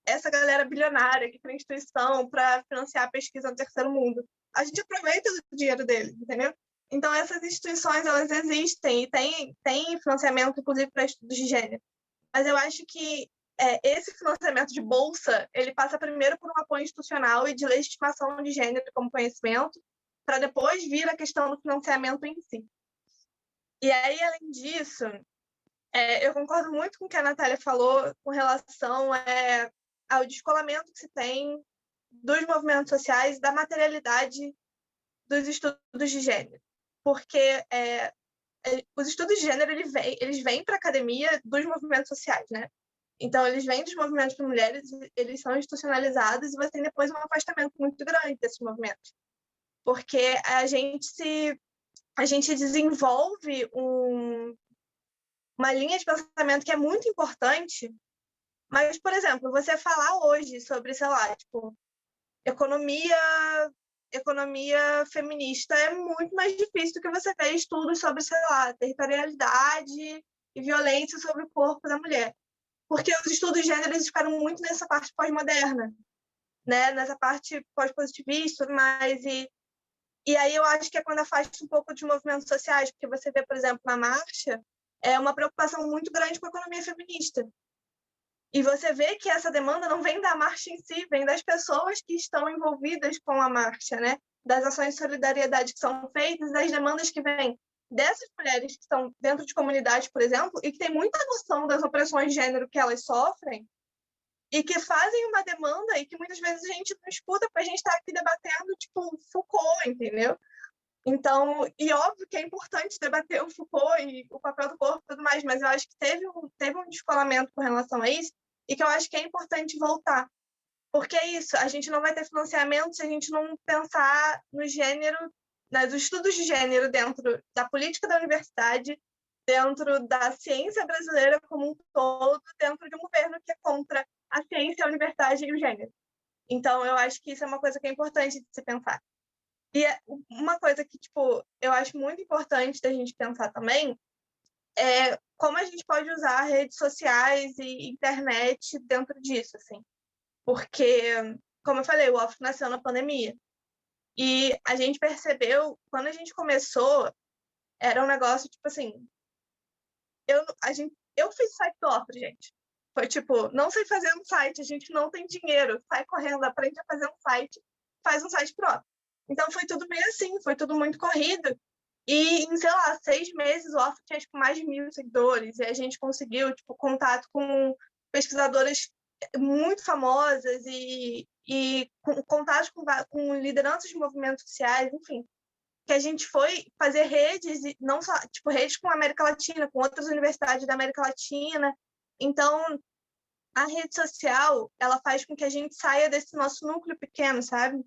S10: essa galera bilionária que tem instituição para financiar a pesquisa no terceiro mundo. A gente aproveita o dinheiro deles, entendeu? Então, essas instituições, elas existem e tem financiamento, inclusive, para estudos de gênero. Mas eu acho que esse financiamento de bolsa, ele passa primeiro por um apoio institucional e de legitimação de gênero como conhecimento, para depois vir a questão do financiamento em si. E aí, além disso, eu concordo muito com o que a Natália falou com relação ao descolamento que se tem dos movimentos sociais, da materialidade dos estudos de gênero. Porque os estudos de gênero, eles vêm para a academia dos movimentos sociais, né? Então, eles vêm dos movimentos de mulheres, eles são institucionalizados e você tem depois um afastamento muito grande desses movimentos. Porque a gente desenvolve uma linha de pensamento que é muito importante, mas, por exemplo, você falar hoje sobre, sei lá, tipo, economia feminista é muito mais difícil do que você ver estudos sobre, sei lá, territorialidade e violência sobre o corpo da mulher. Porque os estudos de gênero eles ficaram muito nessa parte pós-moderna, né? Nessa parte pós-positivista e tudo mais. E aí eu acho que é quando afasta um pouco dos movimentos sociais, porque você vê, por exemplo, na marcha, uma preocupação muito grande com a economia feminista. E você vê que essa demanda não vem da marcha em si, vem das pessoas que estão envolvidas com a marcha, né? Das ações de solidariedade que são feitas, das demandas que vêm dessas mulheres que estão dentro de comunidades, por exemplo, e que têm muita noção das opressões de gênero que elas sofrem, e que fazem uma demanda e que muitas vezes a gente não escuta, porque a gente está aqui debatendo, tipo, Foucault, entendeu? Então, e óbvio que é importante debater o Foucault e o papel do corpo e tudo mais, mas eu acho que teve um descolamento com relação a isso, e que eu acho que é importante voltar. Porque é isso, a gente não vai ter financiamento se a gente não pensar no gênero, nos estudos de gênero dentro da política da universidade, dentro da ciência brasileira como um todo, dentro de um governo que é contra a ciência, a universidade e o gênero. Então, eu acho que isso é uma coisa que é importante de se pensar. E uma coisa que, tipo, eu acho muito importante da gente pensar também é como a gente pode usar redes sociais e internet dentro disso, assim. Porque, como eu falei, o UOF nasceu na pandemia. E a gente percebeu, quando a gente começou, era um negócio, tipo assim... Eu fiz site do UOF, gente. Foi tipo, não sei fazer um site, a gente não tem dinheiro. Sai correndo, aprende a fazer um site, faz um site próprio. Então, foi tudo meio assim, foi tudo muito corrido. E em, sei lá, 6 meses, o UOF tinha tipo, mais de 1.000 seguidores. E a gente conseguiu tipo, contato com pesquisadoras muito famosas e contato com lideranças de movimentos sociais, enfim. Que a gente foi fazer redes, e não só tipo, redes com a América Latina, com outras universidades da América Latina. Então, a rede social, ela faz com que a gente saia desse nosso núcleo pequeno, sabe?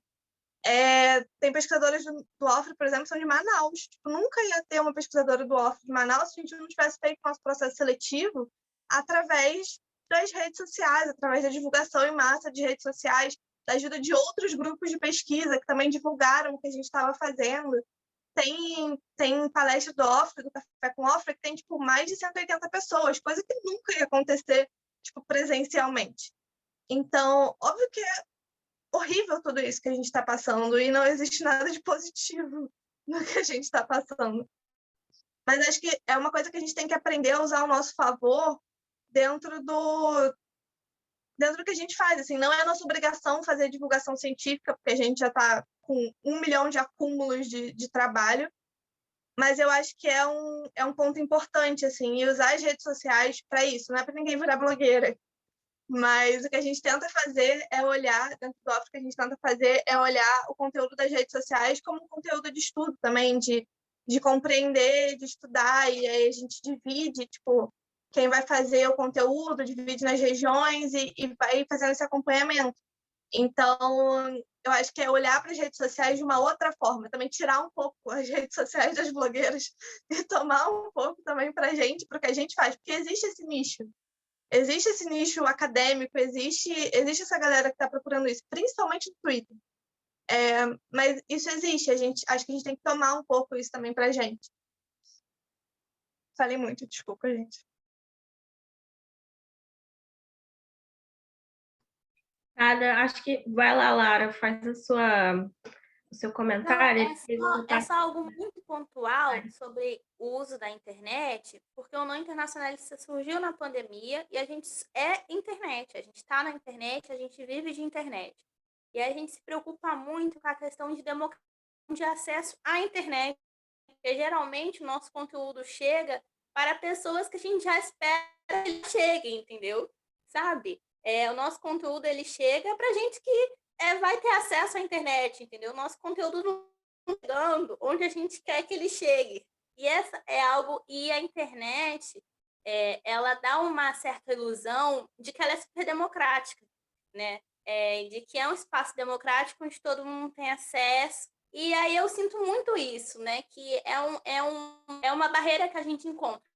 S10: Tem pesquisadoras do UOF, por exemplo, que são de Manaus. Tipo, nunca ia ter uma pesquisadora do UOF de Manaus se a gente não tivesse feito nosso processo seletivo através das redes sociais, através da divulgação em massa de redes sociais, da ajuda de outros grupos de pesquisa que também divulgaram o que a gente estava fazendo. Tem palestra do Ofre, do Café com Ofre, que tem tipo, mais de 180 pessoas, coisa que nunca ia acontecer tipo, presencialmente. Então, óbvio que é horrível tudo isso que a gente está passando e não existe nada de positivo no que a gente está passando. Mas acho que é uma coisa que a gente tem que aprender a usar ao nosso favor dentro do que a gente faz. Assim, não é nossa obrigação fazer divulgação científica, porque a gente já está com 1 milhão de acúmulos de trabalho, mas eu acho que é um ponto importante, assim, e usar as redes sociais para isso. Não é para ninguém virar blogueira, mas o que a gente tenta fazer é olhar, dentro do Ofre, o que a gente tenta fazer é olhar o conteúdo das redes sociais como um conteúdo de estudo também, de compreender, de estudar, e aí a gente divide, tipo, quem vai fazer o conteúdo, divide nas regiões e vai fazendo esse acompanhamento. Então, eu acho que é olhar para as redes sociais de uma outra forma, também tirar um pouco as redes sociais das blogueiras e tomar um pouco também para a gente, para o que a gente faz, porque existe esse nicho acadêmico, existe essa galera que está procurando isso, principalmente no Twitter. Mas isso existe, acho que a gente tem que tomar um pouco isso também para a gente. Falei muito, desculpa, gente.
S2: Nada, acho que vai lá, Lara, faz o seu comentário.
S3: Não, é só algo muito pontual sobre o uso da internet, porque o Não Internacionalista surgiu na pandemia e a gente é internet, a gente está na internet, a gente vive de internet. E a gente se preocupa muito com a questão de democracia de acesso à internet, porque geralmente o nosso conteúdo chega para pessoas que a gente já espera que ele chegue, entendeu? Sabe? O nosso conteúdo ele chega para gente que vai ter acesso à internet, entendeu? O nosso conteúdo não está chegando onde a gente quer que ele chegue. E essa é algo. E a internet, ela dá uma certa ilusão de que ela é super democrática, né? De que é um espaço democrático onde todo mundo tem acesso. E aí eu sinto muito isso, né? Que é uma barreira que a gente encontra.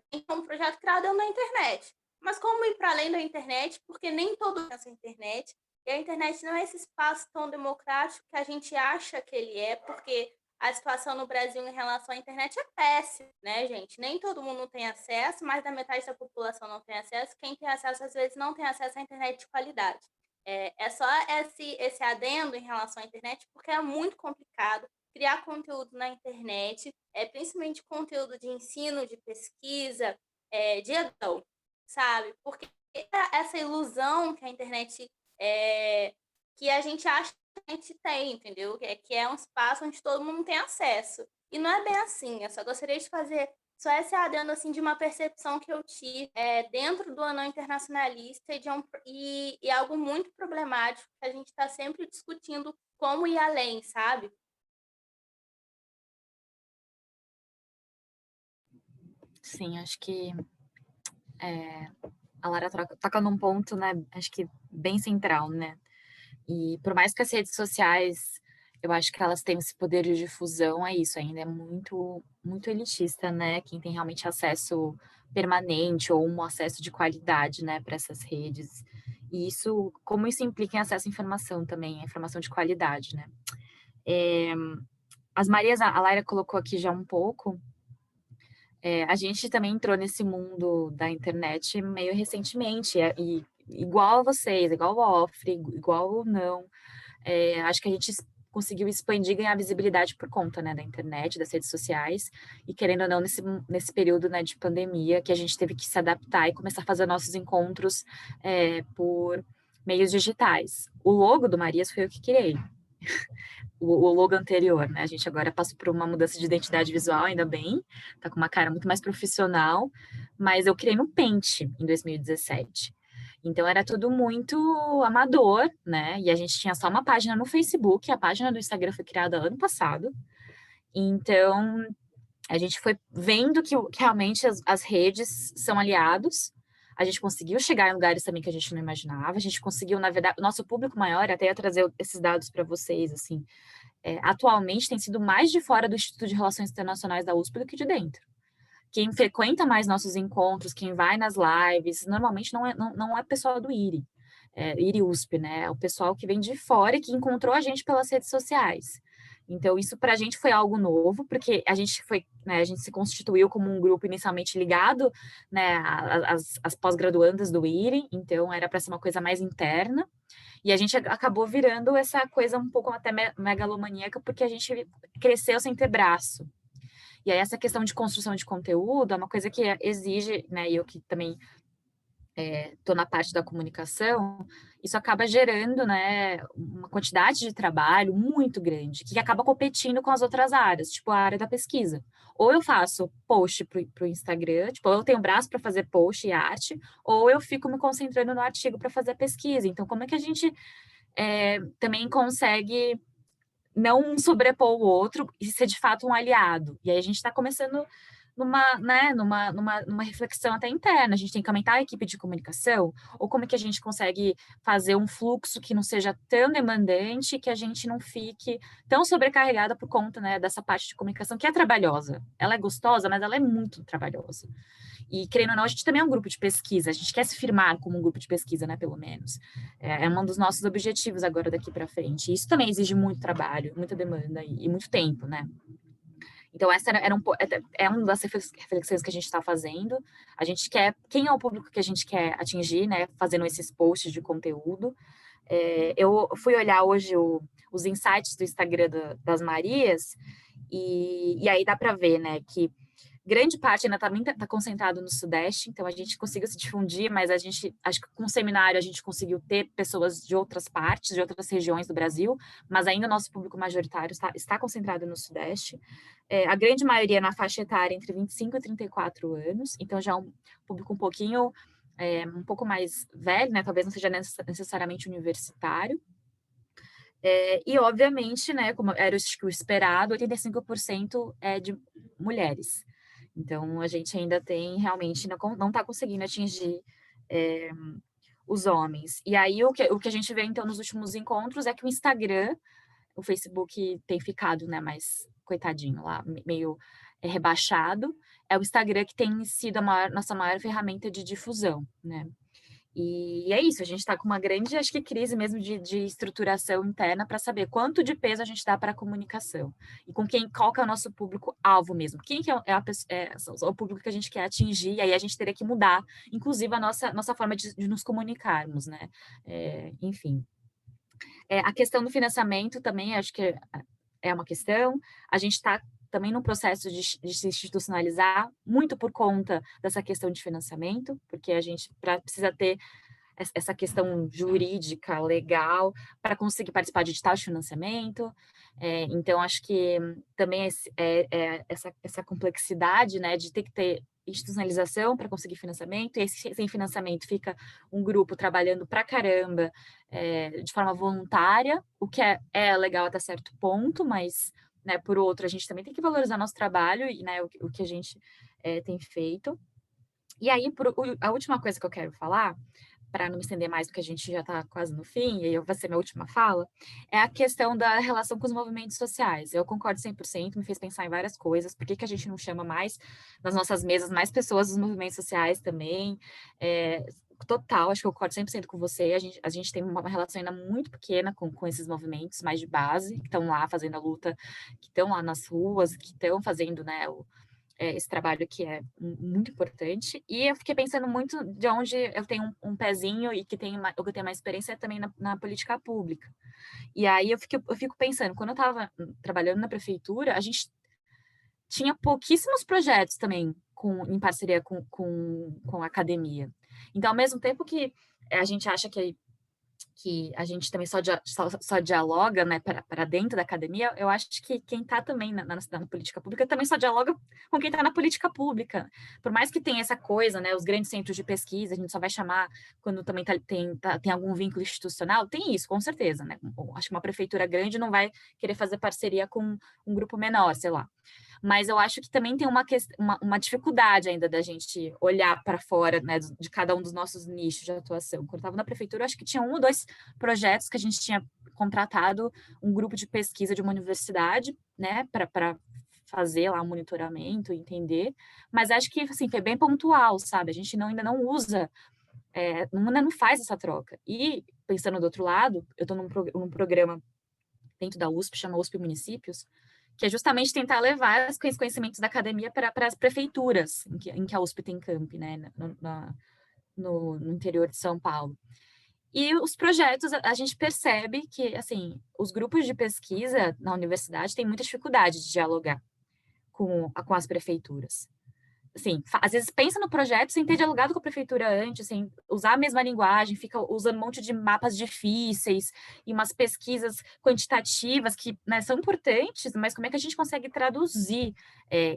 S3: Tem um projeto criado na internet. Mas como ir para além da internet? Porque nem todo mundo tem essa internet. E a internet não é esse espaço tão democrático que a gente acha que ele é, porque a situação no Brasil em relação à internet é péssima, né, gente? Nem todo mundo tem acesso, mais da metade da população não tem acesso. Quem tem acesso, às vezes, não tem acesso à internet de qualidade. É só esse adendo em relação à internet, porque é muito complicado criar conteúdo na internet, principalmente conteúdo de ensino, de pesquisa, de educação, sabe? Porque essa ilusão que a internet que a gente acha que a gente tem, entendeu? Que é um espaço onde todo mundo tem acesso. E não é bem assim. Eu só gostaria de fazer só esse adendo assim, de uma percepção que eu tive dentro do Anão Internacionalista e algo muito problemático que a gente está sempre discutindo como ir além, sabe?
S1: Sim, acho que a Lara toca num ponto, né, acho que bem central, né? E por mais que as redes sociais, eu acho que elas têm esse poder de difusão, é isso, ainda é muito, muito elitista, né? Quem tem realmente acesso permanente ou um acesso de qualidade, né, para essas redes. E isso, como isso implica em acesso à informação também, a informação de qualidade, né? As Marias, a Laira colocou aqui já um pouco, a gente também entrou nesse mundo da internet meio recentemente, e igual a vocês, igual o Ofre, igual o Não, acho que a gente conseguiu expandir e ganhar visibilidade por conta, né, da internet, das redes sociais, e querendo ou não, nesse período, né, de pandemia, que a gente teve que se adaptar e começar a fazer nossos encontros por meios digitais. O logo do Marias foi eu que criei. O logo anterior, né? A gente agora passou por uma mudança de identidade visual, ainda bem, tá com uma cara muito mais profissional, mas eu criei no Paint em 2017. Então era tudo muito amador, né? E a gente tinha só uma página no Facebook, a página do Instagram foi criada ano passado. Então a gente foi vendo que realmente as redes são aliados. A gente conseguiu chegar em lugares também que a gente não imaginava. A gente conseguiu, na verdade, o nosso público maior, até ia trazer esses dados para vocês, assim, atualmente tem sido mais de fora do Instituto de Relações Internacionais da USP do que de dentro. quem frequenta mais nossos encontros, quem vai nas lives, normalmente não é pessoal do IRI, IRI USP, né? É o pessoal que vem de fora e que encontrou a gente pelas redes sociais. Então, isso para a gente foi algo novo, porque a gente a gente se constituiu como um grupo inicialmente ligado, né, às pós-graduandas do IRI, então era para ser uma coisa mais interna, e a gente acabou virando essa coisa um pouco até megalomaníaca, porque a gente cresceu sem ter braço. E aí essa questão de construção de conteúdo é uma coisa que exige, né, e eu que também estou na parte da comunicação, isso acaba gerando, né, uma quantidade de trabalho muito grande, que acaba competindo com as outras áreas, tipo a área da pesquisa. Ou eu faço post para o Instagram, tipo, ou eu tenho braço para fazer post e arte, ou eu fico me concentrando no artigo para fazer a pesquisa. Então, como é que a gente também consegue não um sobrepor o outro e ser de fato um aliado? E aí a gente está começando numa reflexão até interna. A gente tem que aumentar a equipe de comunicação, ou como é que a gente consegue fazer um fluxo que não seja tão demandante, que a gente não fique tão sobrecarregada por conta, né, dessa parte de comunicação que é trabalhosa. Ela é gostosa, mas ela é muito trabalhosa. E, querendo ou não, a gente também é um grupo de pesquisa, a gente quer se firmar como um grupo de pesquisa, né, pelo menos. É um dos nossos objetivos agora daqui para frente. E isso também exige muito trabalho, muita demanda e muito tempo, né? Então, essa é uma das reflexões que a gente está fazendo. A gente quer, quem é o público que a gente quer atingir, né, fazendo esses posts de conteúdo. Eu fui olhar hoje os insights do Instagram das Marias, e aí dá para ver, né, que grande parte ainda está concentrado no Sudeste, então a gente conseguiu se difundir, mas a gente, acho que com o seminário a gente conseguiu ter pessoas de outras partes, de outras regiões do Brasil, mas ainda o nosso público majoritário está concentrado no Sudeste. A grande maioria na faixa etária entre 25 e 34 anos, então já é um público um pouco mais velho, né? Talvez não seja necessariamente universitário. E, obviamente, né, como era o esperado, 85% é de mulheres. Então, a gente ainda tem, realmente, não está conseguindo atingir os homens. E aí, o que a gente vê, então, nos últimos encontros é que o Instagram, o Facebook tem ficado, né, mais coitadinho lá, meio rebaixado. É o Instagram que tem sido nossa maior ferramenta de difusão, né? E é isso, a gente está com uma grande, acho que, crise mesmo de estruturação interna para saber quanto de peso a gente dá para a comunicação e qual que é o nosso público-alvo mesmo, quem que é o público que a gente quer atingir, e aí a gente teria que mudar, inclusive, a nossa forma de nos comunicarmos, né? Enfim. A questão do financiamento também, acho que é uma questão, a gente está também num processo de se institucionalizar, muito por conta dessa questão de financiamento, porque a gente precisa ter essa questão jurídica, legal, para conseguir participar de edital de financiamento. Então, acho que também essa complexidade, né, de ter que ter institucionalização para conseguir financiamento, e sem financiamento fica um grupo trabalhando para caramba, de forma voluntária, o que é legal até certo ponto, mas, né, por outro, a gente também tem que valorizar nosso trabalho e, né, o que a gente tem feito. E aí, a última coisa que eu quero falar, para não me estender mais, porque a gente já está quase no fim, e aí vai ser minha última fala, é a questão da relação com os movimentos sociais. Eu concordo 100%, me fez pensar em várias coisas. Por que a gente não chama mais, nas nossas mesas, mais pessoas dos movimentos sociais também? Total, acho que eu concordo 100% com você. A gente tem uma relação ainda muito pequena com esses movimentos mais de base, que estão lá fazendo a luta, que estão lá nas ruas, que estão fazendo, né, esse trabalho que é muito importante. E eu fiquei pensando muito de onde eu tenho um pezinho e que eu tenho mais experiência também na política pública. E aí eu fico pensando, quando eu estava trabalhando na prefeitura, a gente tinha pouquíssimos projetos também em parceria com a academia. Então, ao mesmo tempo que a gente acha que a gente também só dialoga, né, para dentro da academia, eu acho que quem está também na política pública também só dialoga com quem está na política pública. Por mais que tenha essa coisa, né, os grandes centros de pesquisa, a gente só vai chamar quando também tem algum vínculo institucional, tem isso, com certeza, né? Acho que uma prefeitura grande não vai querer fazer parceria com um grupo menor, sei lá. Mas eu acho que também tem uma dificuldade ainda da gente olhar para fora, né, de cada um dos nossos nichos de atuação. Quando eu estava na prefeitura, eu acho que tinha 1 ou 2 projetos que a gente tinha contratado um grupo de pesquisa de uma universidade, né, para fazer lá o monitoramento, entender, mas acho que, assim, foi bem pontual, sabe? A gente ainda não usa, ainda não faz essa troca. E, pensando do outro lado, eu estou num programa dentro da USP, chama USP Municípios, que é justamente tentar levar os conhecimentos da academia para as prefeituras, em que a USP tem campi, né, no interior de São Paulo. E os projetos, a gente percebe que, assim, os grupos de pesquisa na universidade têm muita dificuldade de dialogar com as prefeituras. Assim, às vezes pensa no projeto sem ter dialogado com a prefeitura antes, sem usar a mesma linguagem, fica usando um monte de mapas difíceis e umas pesquisas quantitativas que, né, são importantes, mas como é que a gente consegue traduzir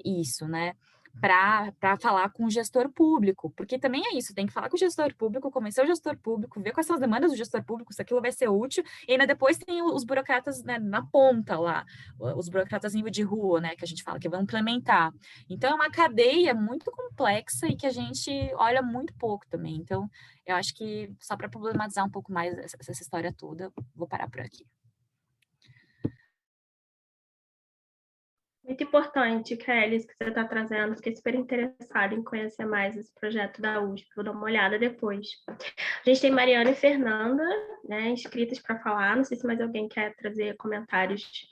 S1: isso, né? Para falar com o gestor público, porque também é isso, tem que falar com o gestor público, convencer o gestor público, ver quais são as demandas do gestor público, se aquilo vai ser útil, e ainda depois tem os burocratas, né, na ponta lá, os burocratas nível de rua, né, que a gente fala que vão implementar. Então, é uma cadeia muito complexa e que a gente olha muito pouco também. Então, eu acho que, só para problematizar um pouco mais essa história toda, vou parar por aqui.
S2: Muito importante, Kelly, isso que você está trazendo. Fiquei super interessada em conhecer mais esse projeto da USP. Vou dar uma olhada depois. A gente tem Mariana e Fernanda, né, inscritas para falar. Não sei se mais alguém quer trazer comentários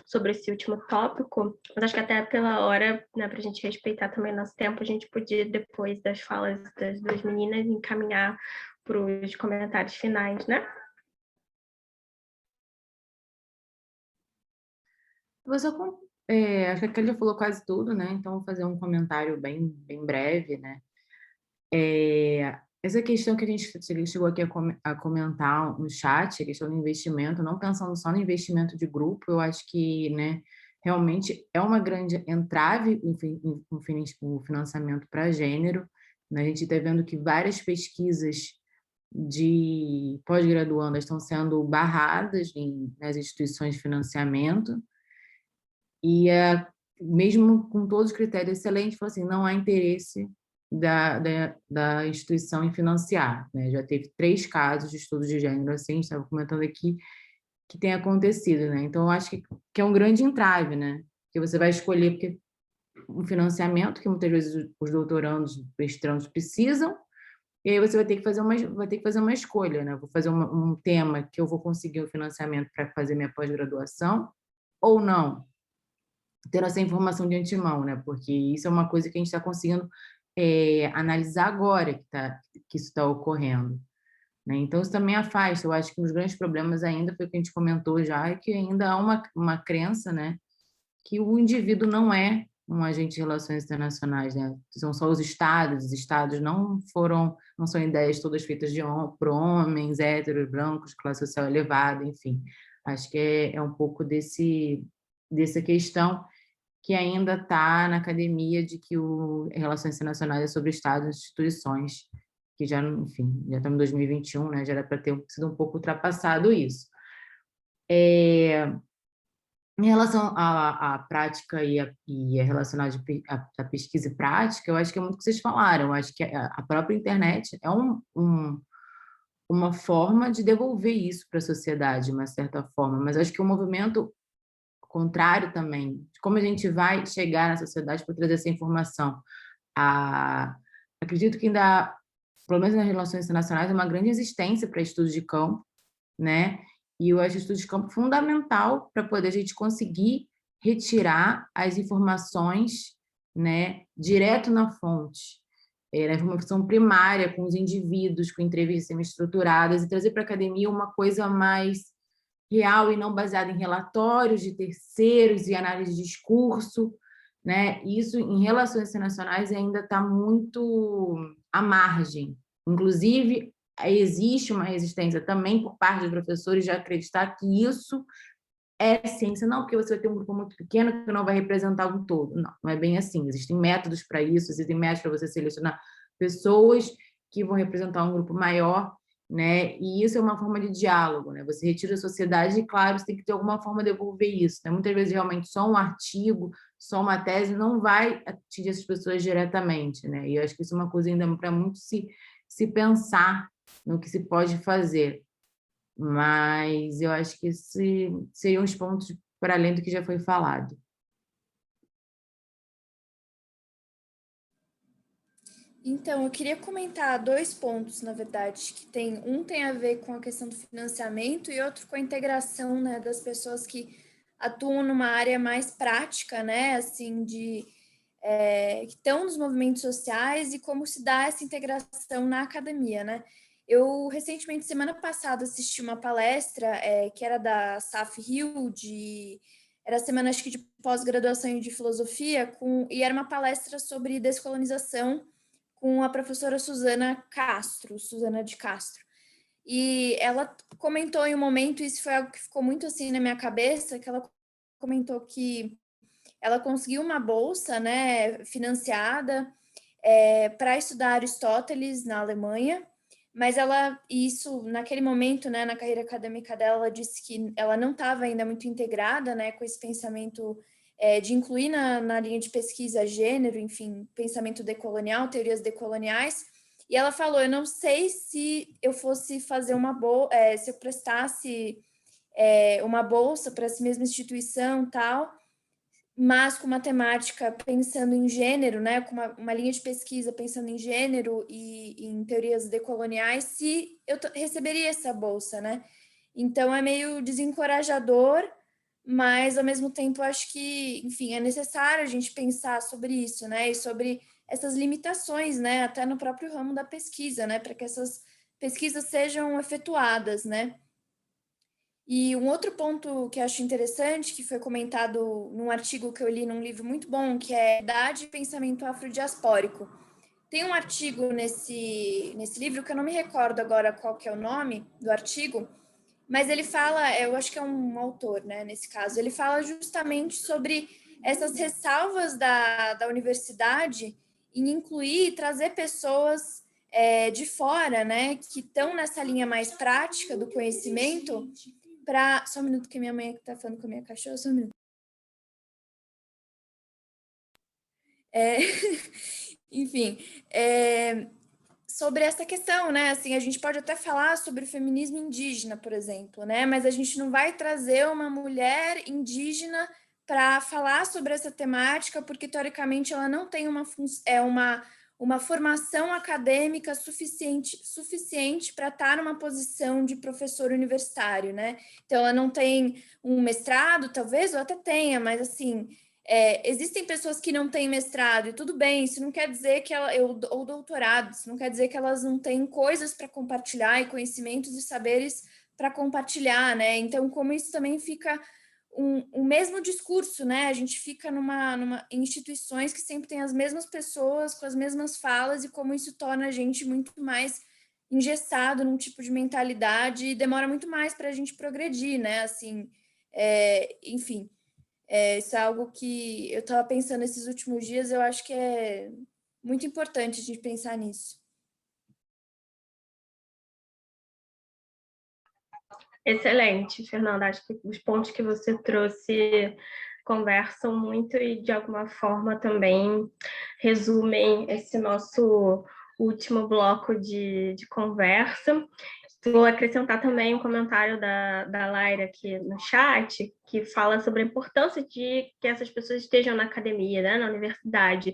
S2: sobre esse último tópico, mas acho que até pela hora, né, para a gente respeitar também nosso tempo, a gente podia, depois das falas das duas meninas, encaminhar para os comentários finais, né?
S11: Acho que a Kelly já falou quase tudo, né? Então, vou fazer um comentário bem breve, né? Essa questão que a gente chegou aqui a comentar no chat, a questão do investimento, não pensando só no investimento de grupo, eu acho que, né, realmente é uma grande entrave o financiamento para gênero, né? A gente está vendo que várias pesquisas de pós-graduandas estão sendo barradas nas instituições de financiamento, e mesmo com todos os critérios excelentes, falou assim, não há interesse da instituição em financiar, né? Já teve 3 casos de estudo de gênero, assim, a gente estava comentando aqui, que tem acontecido, né? Então, eu acho que é um grande entrave, né? Que você vai escolher porque um financiamento que muitas vezes os doutorandos, mestrandos precisam, e aí você vai ter que fazer uma escolha, né? Vou fazer um tema que eu vou conseguir o financiamento para fazer minha pós-graduação ou não, ter essa informação de antemão, né? Porque isso é uma coisa que a gente está conseguindo analisar agora que isso está ocorrendo, né? Então, isso também afasta. Eu acho que um dos grandes problemas ainda foi o que a gente comentou já, é que ainda há uma crença, né, que o indivíduo não é um agente de relações internacionais, né? São só os estados não são ideias todas feitas por homens, héteros, brancos, classe social elevada, enfim. Acho que é um pouco dessa questão que ainda está na academia de que Relações Internacionais é sobre Estados e instituições, que já, enfim, já estamos em 2021, né? Já era para ter sido um pouco ultrapassado isso. Em relação à prática e a relacionada à pesquisa e prática, eu acho que é muito o que vocês falaram. Eu acho que a própria internet é uma forma de devolver isso para a sociedade, de uma certa forma, mas acho que o movimento contrário também, de como a gente vai chegar na sociedade para trazer essa informação. Acredito que ainda, pelo menos nas relações internacionais, é uma grande resistência para estudos de campo, né? E eu acho estudos de campo fundamental para poder a gente conseguir retirar as informações, né, direto na fonte, na informação primária, com os indivíduos, com entrevistas semi-estruturadas, e trazer para a academia uma coisa mais real e não baseada em relatórios de terceiros e análise de discurso, né? Isso em relações internacionais ainda está muito à margem. Inclusive, existe uma resistência também por parte dos professores de acreditar que isso é ciência, não, porque você vai ter um grupo muito pequeno que não vai representar um todo. Não, não é bem assim. Existem métodos para isso, existem métodos para você selecionar pessoas que vão representar um grupo maior, né? E isso é uma forma de diálogo, né? Você retira a sociedade e, claro, você tem que ter alguma forma de devolver isso, né? Muitas vezes, realmente, só um artigo, só uma tese não vai atingir essas pessoas diretamente, né? E eu acho que isso é uma coisa ainda para muito se pensar no que se pode fazer. Mas eu acho que seriam os pontos para além do que já foi falado.
S5: Então, eu queria comentar 2 pontos, na verdade, que um tem a ver com a questão do financiamento e outro com a integração, né, das pessoas que atuam numa área mais prática, né, assim, que estão nos movimentos sociais e como se dá essa integração na academia, né. Eu, recentemente, semana passada, assisti uma palestra que era da Saf Rio, era a semana, acho que, de pós-graduação de filosofia, e era uma palestra sobre descolonização com a professora Suzana de Castro. E ela comentou em um momento, isso foi algo que ficou muito assim na minha cabeça, que ela comentou que ela conseguiu uma bolsa, né, financiada para estudar Aristóteles na Alemanha, mas isso naquele momento, né, na carreira acadêmica dela, ela disse que ela não estava ainda muito integrada, né, com esse pensamento de incluir na linha de pesquisa gênero, enfim, pensamento decolonial, teorias decoloniais, e ela falou, eu não sei se eu fosse fazer se eu prestasse uma bolsa para essa mesma instituição tal, mas com matemática pensando em gênero, né, com uma linha de pesquisa pensando em gênero e em teorias decoloniais, se eu receberia essa bolsa, né? Então é meio desencorajador, mas ao mesmo tempo acho que, enfim, é necessário a gente pensar sobre isso, né, e sobre essas limitações, né, até no próprio ramo da pesquisa, né, para que essas pesquisas sejam efetuadas, né? E um outro ponto que eu acho interessante, que foi comentado num artigo que eu li num livro muito bom, que é Idade e Pensamento Afrodiaspórico. Tem um artigo nesse livro, que eu não me recordo agora qual que é o nome do artigo, mas ele fala, eu acho que é um autor, né, nesse caso, ele fala justamente sobre essas ressalvas da universidade em incluir e trazer pessoas de fora, né, que estão nessa linha mais prática do conhecimento, só um minuto que minha mãe está falando com a minha cachorra, só um minuto. Enfim, sobre essa questão, né? Assim, a gente pode até falar sobre o feminismo indígena, por exemplo, né? Mas a gente não vai trazer uma mulher indígena para falar sobre essa temática, porque teoricamente ela não tem uma formação acadêmica suficiente para estar numa posição de professor universitário, né? Então ela não tem um mestrado, talvez, ou até tenha, mas assim, existem pessoas que não têm mestrado, e tudo bem, isso não quer dizer que ou doutorado, isso não quer dizer que elas não têm coisas para compartilhar e conhecimentos e saberes para compartilhar, né? Então, como isso também fica o mesmo discurso, né? A gente fica em instituições que sempre tem as mesmas pessoas com as mesmas falas, e como isso torna a gente muito mais engessado num tipo de mentalidade e demora muito mais para a gente progredir, né? Assim, enfim. Isso é algo que eu estava pensando esses últimos dias, eu acho que é muito importante a gente pensar nisso.
S2: Excelente, Fernanda. Acho que os pontos que você trouxe conversam muito e, de alguma forma, também resumem esse nosso último bloco de conversa. Vou acrescentar também um comentário da Laira aqui no chat, que fala sobre a importância de que essas pessoas estejam na academia, né, na universidade.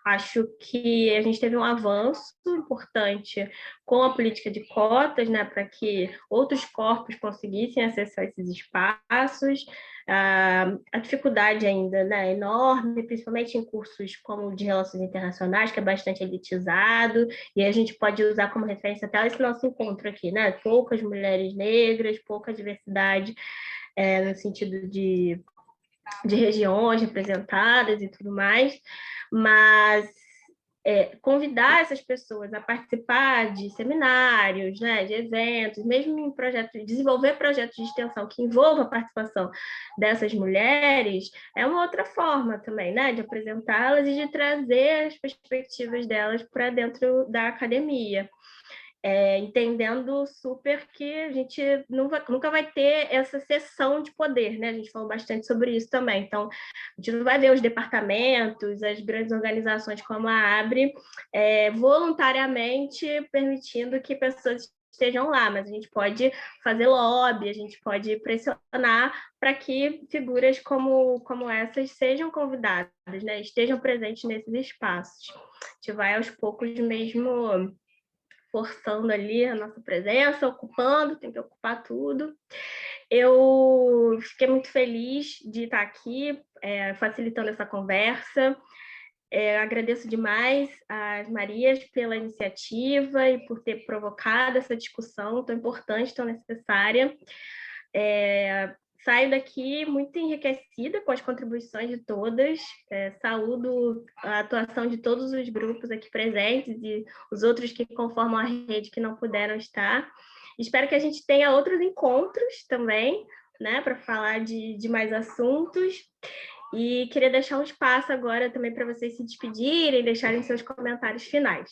S2: Acho que a gente teve um avanço importante com a política de cotas, né, para que outros corpos conseguissem acessar esses espaços. A dificuldade ainda, né, é enorme, principalmente em cursos como de relações internacionais, que é bastante elitizado, e a gente pode usar como referência até esse nosso encontro aqui, né? Poucas mulheres negras, pouca diversidade no sentido de regiões representadas e tudo mais, mas convidar essas pessoas a participar de seminários, né, de eventos, mesmo em projetos, desenvolver projetos de extensão que envolvam a participação dessas mulheres, é uma outra forma também, né, de apresentá-las e de trazer as perspectivas delas para dentro da academia. Entendendo super que a gente nunca vai ter essa cessão de poder, né? A gente falou bastante sobre isso também. Então, a gente não vai ver os departamentos, as grandes organizações como a ABRE, voluntariamente permitindo que pessoas estejam lá, mas a gente pode fazer lobby, a gente pode pressionar para que figuras como essas sejam convidadas, né? Estejam presentes nesses espaços. A gente vai aos poucos mesmo forçando ali a nossa presença, ocupando, tem que ocupar tudo. Eu fiquei muito feliz de estar aqui, facilitando essa conversa. Agradeço demais às Marias pela iniciativa e por ter provocado essa discussão tão importante, tão necessária. Saio daqui muito enriquecida com as contribuições de todas. Saúdo a atuação de todos os grupos aqui presentes e os outros que conformam a rede que não puderam estar. Espero que a gente tenha outros encontros também, né, para falar de mais assuntos. E queria deixar um espaço agora também para vocês se despedirem, deixarem seus comentários finais.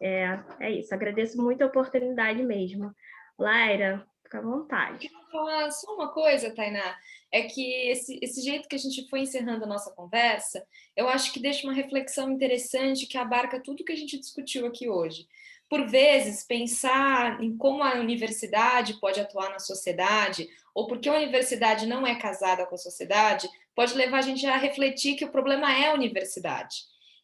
S2: É isso, agradeço muito a oportunidade mesmo. Laira, fica à vontade.
S12: Vou falar só uma coisa, Tainá, é que esse jeito que a gente foi encerrando a nossa conversa, eu acho que deixa uma reflexão interessante que abarca tudo que a gente discutiu aqui hoje. Por vezes, pensar em como a universidade pode atuar na sociedade, ou porque a universidade não é casada com a sociedade, pode levar a gente a refletir que o problema é a universidade.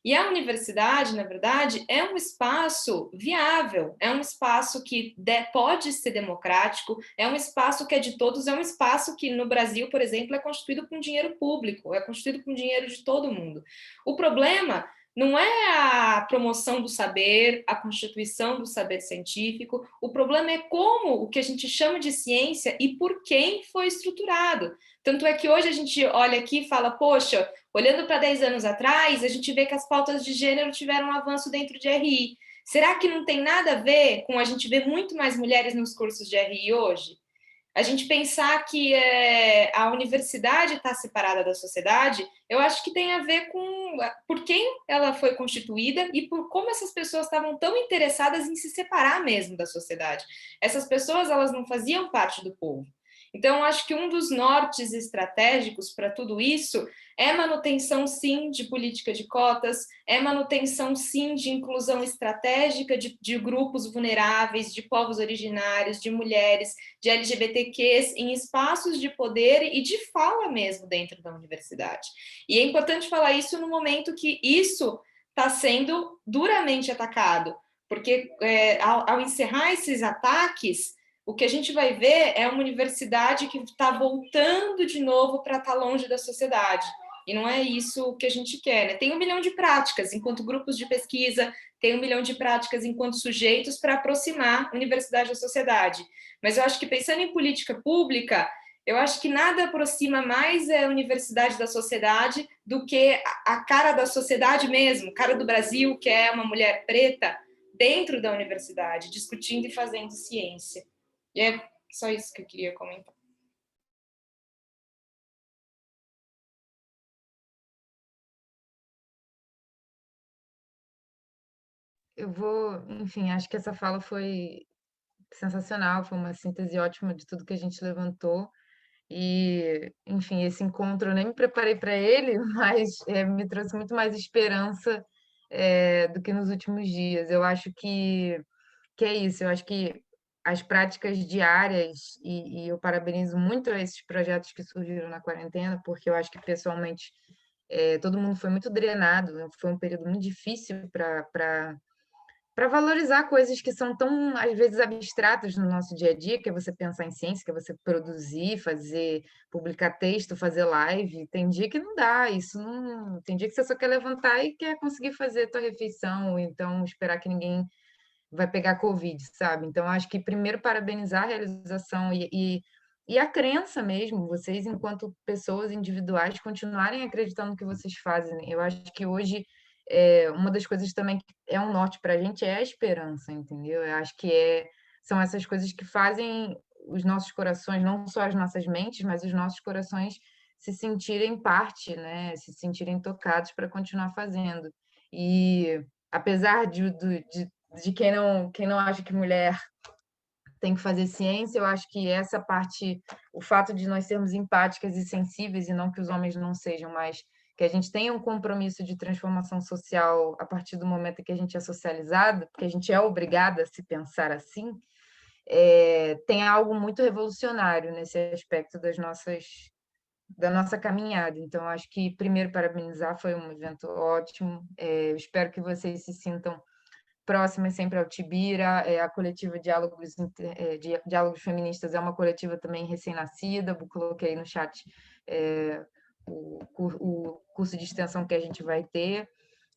S12: E a universidade, na verdade, é um espaço viável, é um espaço que pode ser democrático, é um espaço que é de todos, é um espaço que no Brasil, por exemplo, é constituído com dinheiro público, é constituído com dinheiro de todo mundo. O problema não é a promoção do saber, a constituição do saber científico, o problema é como o que a gente chama de ciência e por quem foi estruturado. Tanto é que hoje a gente olha aqui e fala, poxa, olhando para 10 anos atrás, a gente vê que as pautas de gênero tiveram um avanço dentro de RI. Será que não tem nada a ver com a gente ver muito mais mulheres nos cursos de RI hoje? A gente pensar que a universidade está separada da sociedade, eu acho que tem a ver com por quem ela foi constituída e por como essas pessoas estavam tão interessadas em se separar mesmo da sociedade. Essas pessoas, elas não faziam parte do povo. Então, eu acho que um dos nortes estratégicos para tudo isso é manutenção, sim, de política de cotas, é manutenção, sim, de inclusão estratégica de grupos vulneráveis, de povos originários, de mulheres, de LGBTQs em espaços de poder e de fala mesmo dentro da universidade. E é importante falar isso no momento que isso está sendo duramente atacado, porque ao encerrar esses ataques, o que a gente vai ver é uma universidade que está voltando de novo para estar longe da sociedade. E não é isso que a gente quer, né? Tem 1 milhão de práticas enquanto grupos de pesquisa, tem 1 milhão de práticas enquanto sujeitos para aproximar a universidade da sociedade. Mas eu acho que pensando em política pública, eu acho que nada aproxima mais a universidade da sociedade do que a cara da sociedade mesmo, cara do Brasil, que é uma mulher preta dentro da universidade, discutindo e fazendo ciência. E é só isso que eu queria comentar.
S8: Enfim, acho que essa fala foi sensacional, foi uma síntese ótima de tudo que a gente levantou. E, enfim, esse encontro eu nem me preparei para ele, mas me trouxe muito mais esperança do que nos últimos dias. Eu acho que é isso, eu acho que as práticas diárias, e eu parabenizo muito esses projetos que surgiram na quarentena, porque eu acho que, pessoalmente, todo mundo foi muito drenado, foi um período muito difícil para valorizar coisas que são tão, às vezes, abstratas no nosso dia a dia, que é você pensar em ciência, que é você produzir, fazer, publicar texto, fazer live. Tem dia que não dá, isso não... Tem dia que você só quer levantar e quer conseguir fazer a tua refeição, ou então esperar que ninguém vai pegar Covid, sabe? Então, acho que primeiro parabenizar a realização e a crença mesmo, vocês, enquanto pessoas individuais, continuarem acreditando no que vocês fazem. Eu acho que hoje uma das coisas também que é um norte para a gente é a esperança, entendeu? Eu acho que são essas coisas que fazem os nossos corações, não só as nossas mentes, mas os nossos corações se sentirem parte, né? Se sentirem tocados para continuar fazendo. E apesar de quem não acha que mulher tem que fazer ciência, eu acho que essa parte, o fato de nós sermos empáticas e sensíveis, e não que os homens não sejam, mas que a gente tenha um compromisso de transformação social a partir do momento que a gente é socializada, porque a gente é obrigada a se pensar assim, tem algo muito revolucionário nesse aspecto da nossa caminhada. Então, acho que, primeiro, parabenizar, foi um evento ótimo. Eu espero que vocês se sintam próximas sempre ao Tibira. A coletiva Diálogos Feministas é uma coletiva também recém-nascida. Coloquei no chat o curso de extensão que a gente vai ter.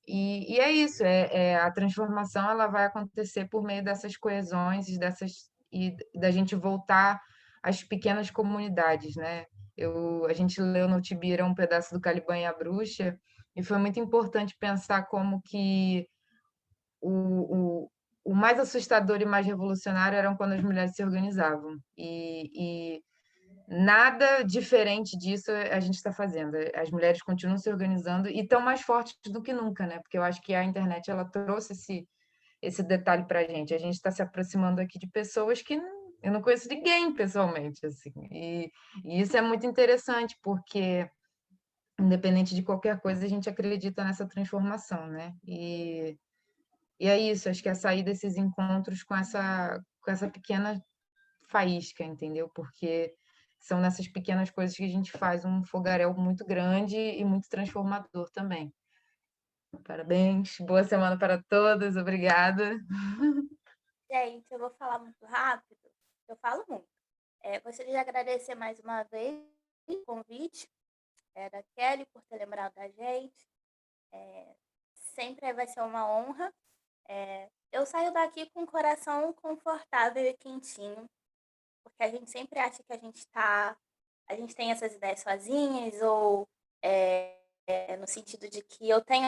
S8: E é isso, a transformação ela vai acontecer por meio dessas coesões e da gente voltar às pequenas comunidades, né? A gente leu no Tibira um pedaço do Caliban e a Bruxa, e foi muito importante pensar como que o mais assustador e mais revolucionário eram quando as mulheres se organizavam. E nada diferente disso a gente está fazendo. As mulheres continuam se organizando e estão mais fortes do que nunca, né? Porque eu acho que a internet ela trouxe esse detalhe para a gente. A gente está se aproximando aqui de pessoas que eu não conheço ninguém pessoalmente, assim. E isso é muito interessante, porque independente de qualquer coisa, a gente acredita nessa transformação, né? E é isso, acho que é sair desses encontros com essa pequena faísca, entendeu? Porque são nessas pequenas coisas que a gente faz um fogaréu muito grande e muito transformador também. Parabéns, boa semana para todas, obrigada.
S3: Gente, eu vou falar muito rápido, eu falo muito. Gostaria de agradecer mais uma vez o convite da Kelly por ter lembrado da gente. Sempre vai ser uma honra. Eu saio daqui com o coração confortável e quentinho, porque a gente sempre acha que a gente tem essas ideias sozinhas, ou no sentido de que eu tenho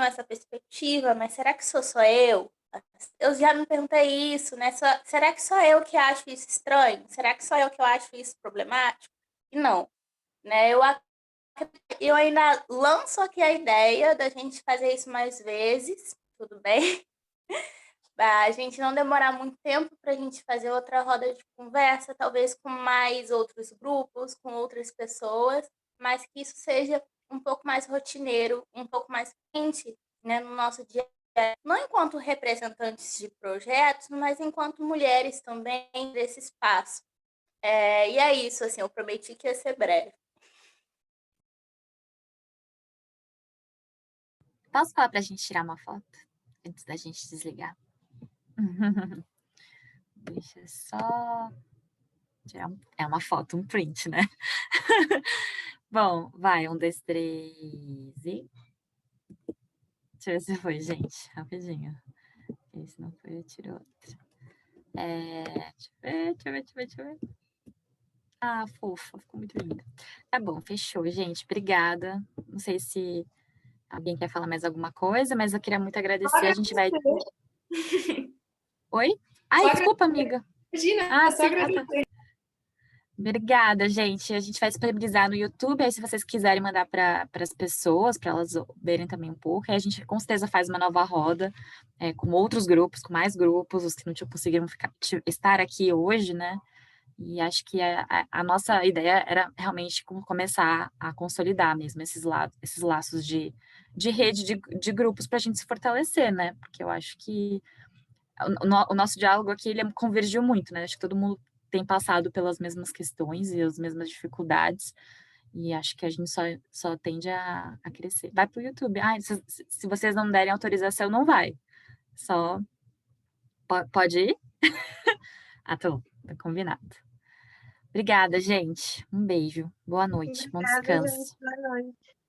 S3: essa perspectiva, mas será que sou só eu? Eu já me perguntei isso, né? Será que só eu que acho isso estranho? Será que só eu que acho isso problemático? E não, né? Eu ainda lanço aqui a ideia da gente fazer isso mais vezes, tudo bem? A gente não demorar muito tempo para a gente fazer outra roda de conversa, talvez com mais outros grupos, com outras pessoas, mas que isso seja um pouco mais rotineiro, um pouco mais quente, né, no nosso dia a dia, não enquanto representantes de projetos, mas enquanto mulheres também desse espaço. E é isso, assim, eu prometi que ia ser breve.
S1: Posso falar para a gente tirar uma foto antes da gente desligar? Deixa eu só tirar uma foto, um print, né? Bom, vai, 1, 2, 3 e... Deixa eu ver se foi, gente, rapidinho. Se não foi, eu tiro outra. Deixa eu ver. Ah, fofa, ficou muito linda. Tá bom, fechou, gente, obrigada. Não sei se alguém quer falar mais alguma coisa, mas eu queria muito agradecer. A gente vai... Oi? Ai, desculpa, amiga.
S12: Imagina, só
S1: sim,
S12: agradecer.
S1: Obrigada, gente. A gente vai disponibilizar no YouTube, aí se vocês quiserem mandar para as pessoas, para elas verem também um pouco, aí a gente com certeza faz uma nova roda com outros grupos, com mais grupos, os que não conseguiram estar aqui hoje, né? E acho que a nossa ideia era realmente começar a consolidar mesmo esses laços de rede, de grupos para a gente se fortalecer, né? Porque eu acho que o nosso diálogo aqui, ele convergiu muito, né? Acho que todo mundo tem passado pelas mesmas questões e as mesmas dificuldades, e acho que a gente só tende a crescer. Vai para o YouTube. Se vocês não derem autorização, não vai. Só... Pode ir? Tá combinado. Obrigada, gente. Um beijo. Boa noite. Bom
S10: Obrigada,
S1: descanso.
S10: gente. Boa noite.